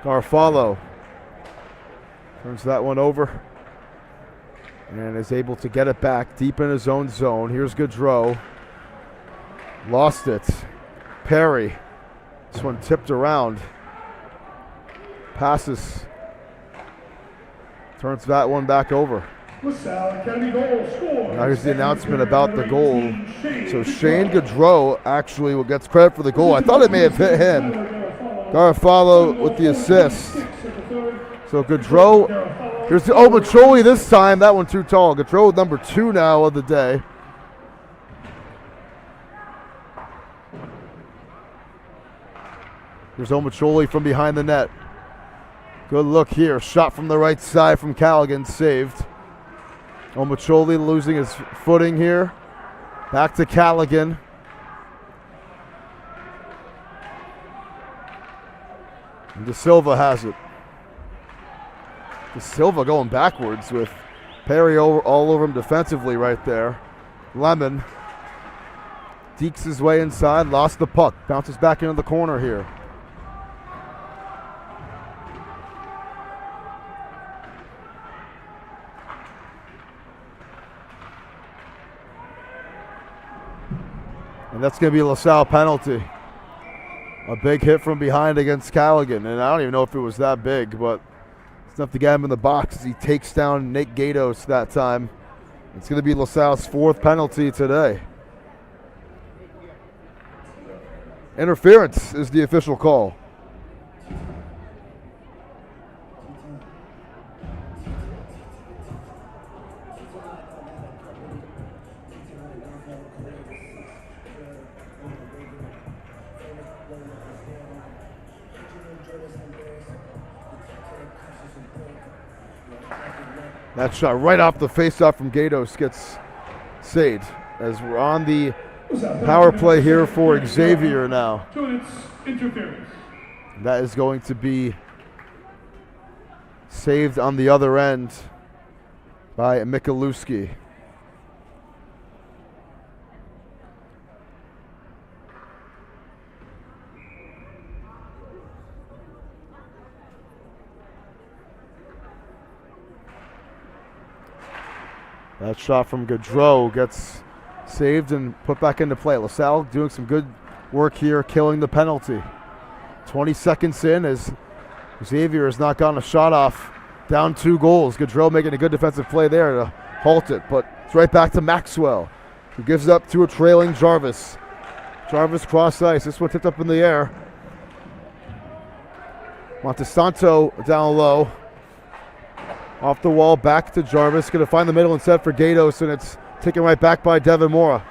Garofalo turns that one over and is able to get it back deep in his own zone. Here's Gaudreau. Lost it. Perry. This one tipped around. Passes. Turns that one back over. Now here's the announcement about the goal. So Shane Gaudreau actually gets credit for the goal. I thought it may have hit him. Garofalo with the assist. So Gaudreau, here's the Omacholi this time. That one too tall. Gaudreau number 2 now of the day. Here's Omacholi from behind the net. Good look here. Shot from the right side from Callaghan. Saved. Omacholi losing his footing here. Back to Callaghan. And De Silva has it. De Silva going backwards with Perry all over him defensively right there. Lemon dekes his way inside, lost the puck. Bounces back into the corner here. And that's going to be a LaSalle penalty. A big hit from behind against Callaghan. And I don't even know if it was that big, but it's enough to get him in the box as he takes down Nate Gatos that time. It's going to be LaSalle's 4th penalty today. Interference is the official call. That shot right off the faceoff from Gatos gets saved as we're on the power play here for Xavier now. That is going to be saved on the other end by Michalewski. That shot from Gaudreau gets saved and put back into play. LaSalle doing some good work here, killing the penalty. 20 seconds in as Xavier has not gotten a shot off. Down 2 goals. Gaudreau making a good defensive play there to halt it, but it's right back to Maxwell, who gives it up to a trailing Jarvis. Jarvis cross ice. This one tipped up in the air. Montesanto down low. Off the wall, back to Jarvis. Going to find the middle and set for Gatos, and it's taken right back by Devin Mora.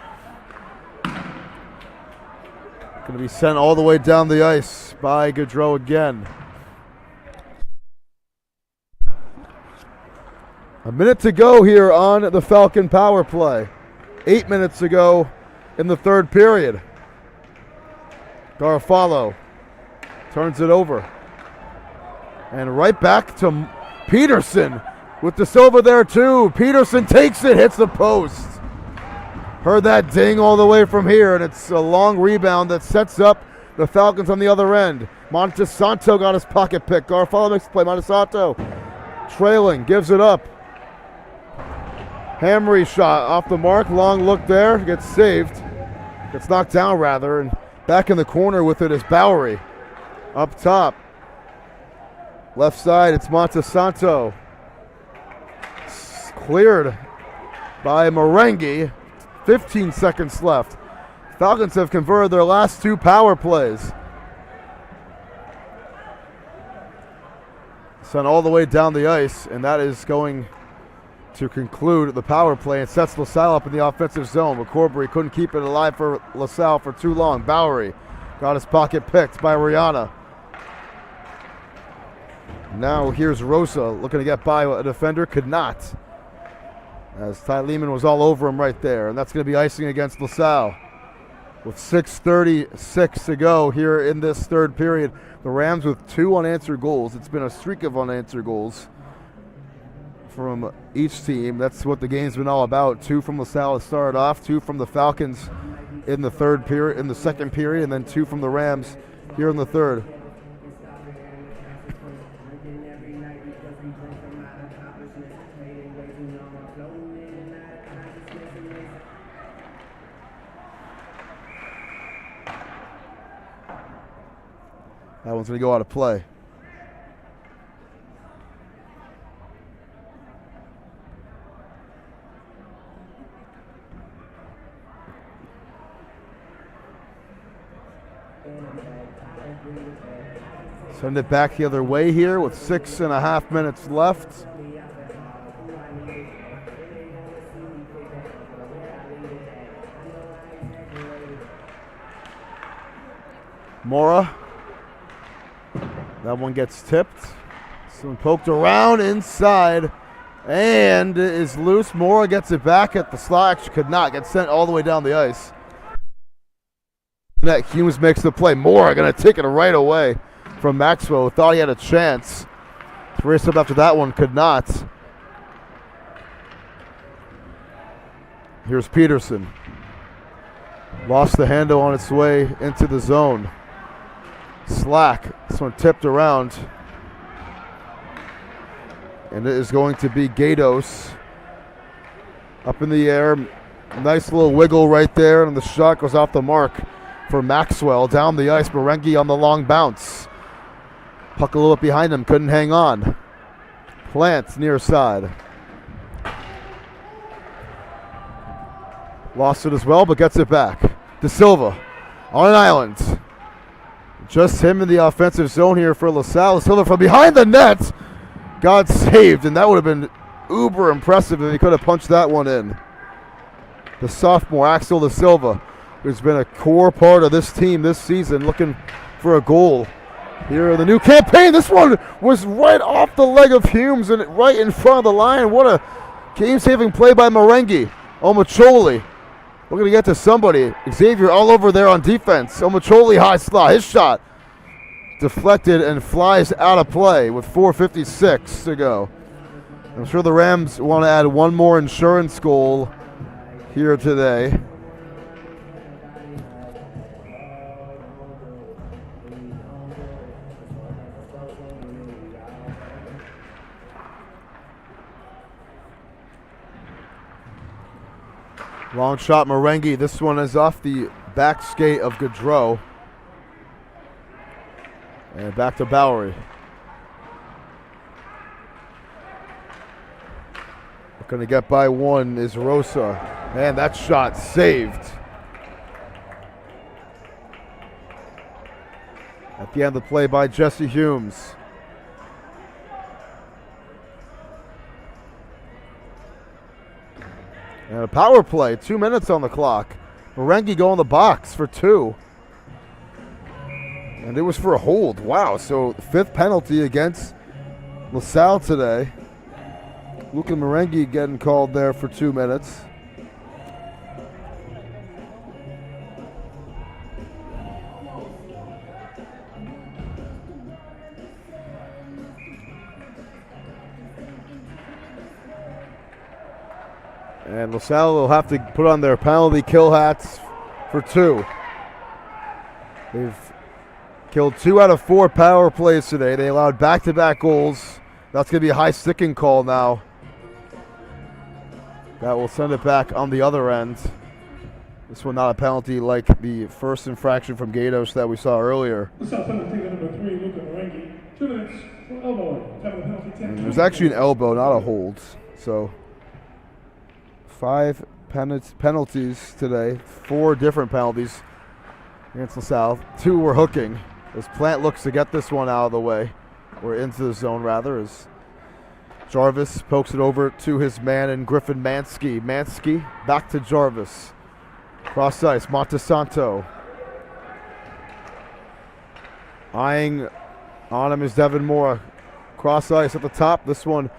Going to be sent all the way down the ice by Gaudreau again. A minute to go here on the Falcon power play. 8 minutes to go in the third period. Garofalo turns it over. And right back to Peterson with De Silva there too. Peterson takes it, hits the post. Heard that ding all the way from here, and it's a long rebound that sets up the Falcons on the other end. Montesanto got his pocket pick. Garofalo makes the play. Montesanto trailing, gives it up. Hamry shot off the mark, long look there, gets saved. Gets knocked down rather, and back in the corner with it is Bowery. Up top. Left side, it's Montesanto. It's cleared by Merengue. 15 seconds left. Falcons have converted their last 2 power plays. Sent all the way down the ice, and that is going to conclude the power play and sets LaSalle up in the offensive zone. McCorbury couldn't keep it alive for LaSalle for too long. Bowery got his pocket picked by Rihanna. Now here's Rosa looking to get by a defender, could not. As Ty Lehman was all over him right there, and that's going to be icing against LaSalle. With 6:36 to go here in this third period, the Rams with 2 unanswered goals. It's been a streak of unanswered goals from each team. That's what the game's been all about. 2 from LaSalle to start off, 2 from the Falcons in the third period, in the second period, and then 2 from the Rams here in the third. That one's going to go out of play. Send it back the other way here with 6.5 minutes left. Mora. That one gets tipped. Someone poked around inside and is loose. Mora gets it back at the slot. Actually could not. Get sent all the way down the ice. That Humes makes the play. Mora going to take it right away from Maxwell. Thought he had a chance to race up after that one. Could not. Here's Peterson. Lost the handle on its way into the zone. Slack. This one tipped around. And it is going to be Gatos. Up in the air. Nice little wiggle right there. And the shot goes off the mark for Maxwell. Down the ice. Merengue on the long bounce. Puck a little bit behind him. Couldn't hang on. Plant near side. Lost it as well, but gets it back. De Silva on an island. Just him in the offensive zone here for LaSalle. De Silva from behind the net got saved, and that would have been uber impressive if he could have punched that one in. The sophomore, Axel De Silva, who's been a core part of this team this season, looking for a goal here in the new campaign. This one was right off the leg of Humes and right in front of the line. What a game-saving play by Merengue. Omacholi looking to get to somebody. Xavier all over there on defense. Omacholi high slot. His shot deflected and flies out of play with 4:56 to go. I'm sure the Rams want to add one more insurance goal here today. Long shot, Merengue. This one is off the back skate of Gaudreau. And back to Bowery. Going to get by one is Rosa. Man, that shot saved. At the end of the play by Jesse Humes. And a power play, 2 minutes on the clock. Merengue go in the box for 2. And it was for a hold. Wow, so 5th penalty against LaSalle today. Luca Merengue getting called there for 2 minutes. And LaSalle will have to put on their penalty kill hats for 2. They've killed 2 out of 4 power plays today. They allowed back-to-back goals. That's going to be a high sticking call now. That will send it back on the other end. This one not a penalty like the first infraction from Gatos that we saw earlier. It was actually an elbow, not a hold. So 5 penalties today, 4 different penalties against LaSalle. 2 were hooking as Plant looks to get this one out of the way, or into the zone rather, as Jarvis pokes it over to his man in Griffin Mansky. Mansky back to Jarvis. Cross ice, Montesanto. Eyeing on him is Devin Moore. Cross ice at the top. This one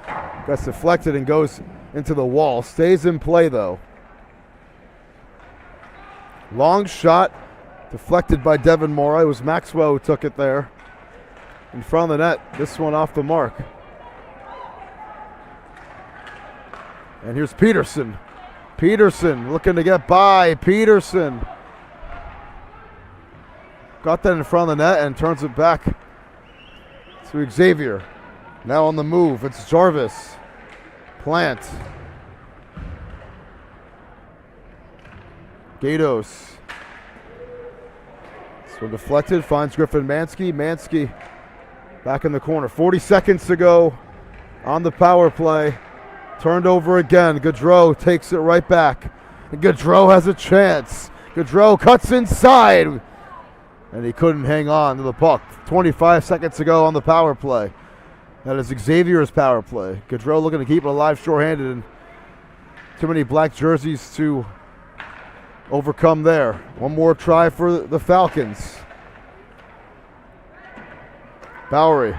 gets deflected and goes into the wall. Stays in play though. Long shot deflected by Devin Moore. It was Maxwell who took it there. In front of the net. This one off the mark. And here's Peterson. Peterson looking to get by. Peterson got that in front of the net and turns it back to Xavier. Now on the move, it's Jarvis. Plant. Gatos. This one deflected, finds Griffin Mansky. Mansky back in the corner. 40 seconds to go on the power play. Turned over again. Gaudreau takes it right back. And Gaudreau has a chance. Gaudreau cuts inside. And he couldn't hang on to the puck. 25 seconds to go on the power play. That is Xavier's power play. Gaudreau looking to keep it alive shorthanded. And too many black jerseys to overcome there. One more try for the Falcons. Bowery.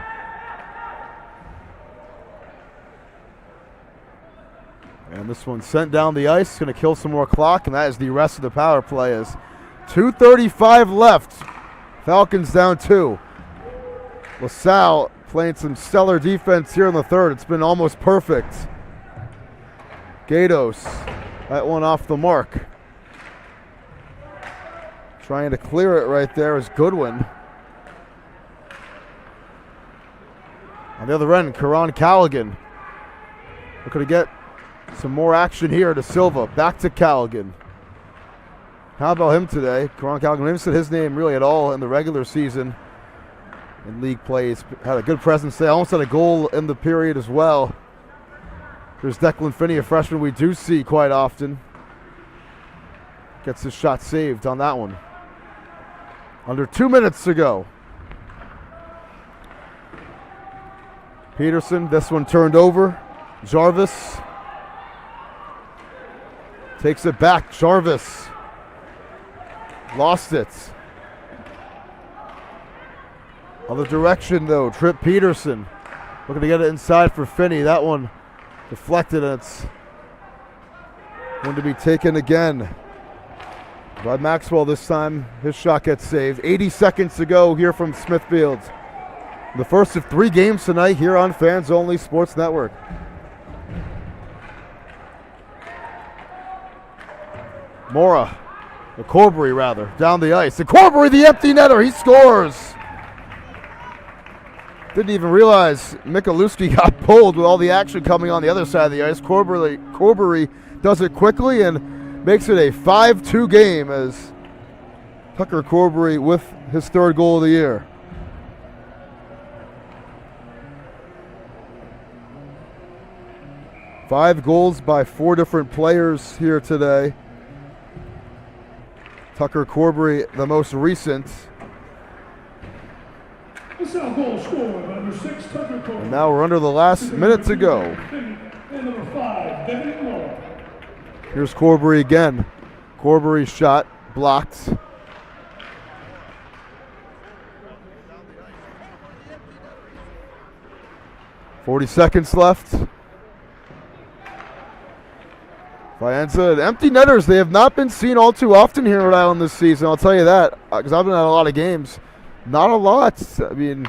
And this one sent down the ice, going to kill some more clock, and that is the rest of the power play. As 2:35 left, Falcons down 2. LaSalle playing some stellar defense here in the third. It's been almost perfect. Gatos, that one off the mark. Trying to clear it right there is Goodwin. On the other end, Karan Callaghan looking to get some more action here to Silva. Back to Callaghan. How about him today? Karan Callaghan, we haven't said his name really at all in the regular season. In league play, he's had a good presence there. Almost had a goal in the period as well. There's Declan Finney, a freshman we do see quite often. Gets his shot saved on that one. Under 2 minutes to go. Peterson, this one turned over. Jarvis takes it back. Jarvis lost it. Other direction though. Trip Peterson looking to get it inside for Finney. That one deflected, and it's going to be taken again by Maxwell this time. His shot gets saved. 80 seconds to go here from Smithfield. The first of 3 games tonight here on Fans Only Sports Network. Mora, or Corbury rather, down the ice. And Corbury, the empty netter, he scores! Didn't even realize Michalewski got pulled with all the action coming on the other side of the ice. Corbury does it quickly and makes it a 5-2 game as Tucker Corbury with his 3rd goal of the year. Five goals by 4 different players here today. Tucker Corbury, the most recent. And now we're under the last minute to go. And number 5, Devin Moore. Here's Corbury again. Corbury's shot blocked. .40 left. Faenza, the empty netters, they have not been seen all too often here in Rhode Island this season. I'll tell you that, because I've been at a lot of games. Not a lot. I mean,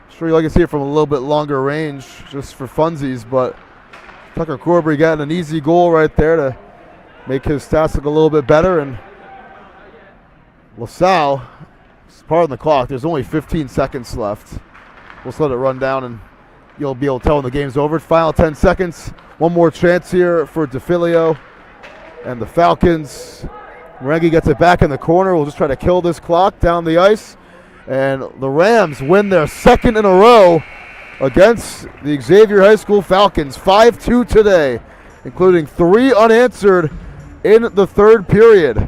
sure you like to see it from a little bit longer range, just for funsies, but Tucker Corbury getting an easy goal right there to make his stats look a little bit better. And LaSalle, pardon the clock, there's only 15 seconds left. We'll just let it run down and you'll be able to tell when the game's over. Final 10 seconds. One more chance here for DeFilio and the Falcons. Merengue gets it back in the corner. We'll just try to kill this clock down the ice. And the Rams win their second in a row against the Xavier High School Falcons. 5-2 today, including 3 unanswered in the third period.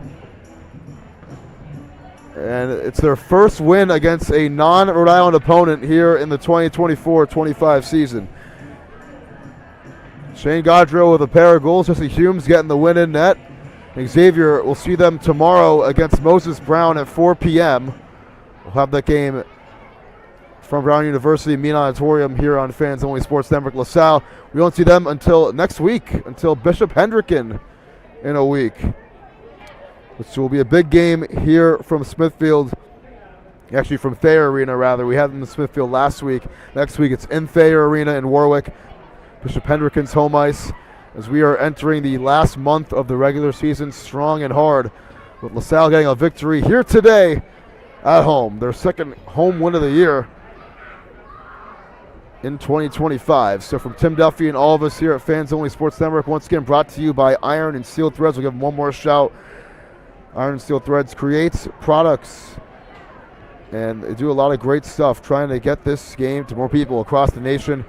And it's their first win against a non-Rhode Island opponent here in the 2024-25 season. Shane Gaudreau with a pair of goals. Jesse Humes getting the win in net. And Xavier will see them tomorrow against Moses Brown at 4 p.m. We'll have that game from Brown University Mean Auditorium here on Fans Only Sports Network. LaSalle, we won't see them until next week, until Bishop Hendricken in a week, which will be a big game here from Smithfield. Actually, from Thayer Arena, rather. We had them in Smithfield last week. Next week, it's in Thayer Arena in Warwick. Bishop Hendricken's home ice, as we are entering the last month of the regular season strong and hard, with LaSalle getting a victory here today at home. Their second home win of the year in 2025. So from Tim Duffy and all of us here at Fans Only Sports Network, once again brought to you by Iron and Steel Threads. We'll give them one more shout. Iron and Steel Threads creates products, and they do a lot of great stuff trying to get this game to more people across the nation.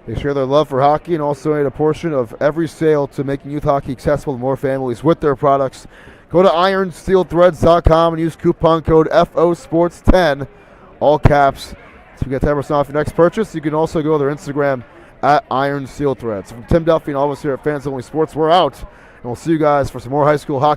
They share their love for hockey and also donate a portion of every sale to making youth hockey accessible to more families with their products. Go to ironsteelthreads.com and use coupon code FOSports10, all caps, to get 10% off your next purchase. You can also go to their Instagram at ironsteelthreads. From Tim Duffy and all of us here at Fans Only Sports, we're out, and we'll see you guys for some more high school hockey.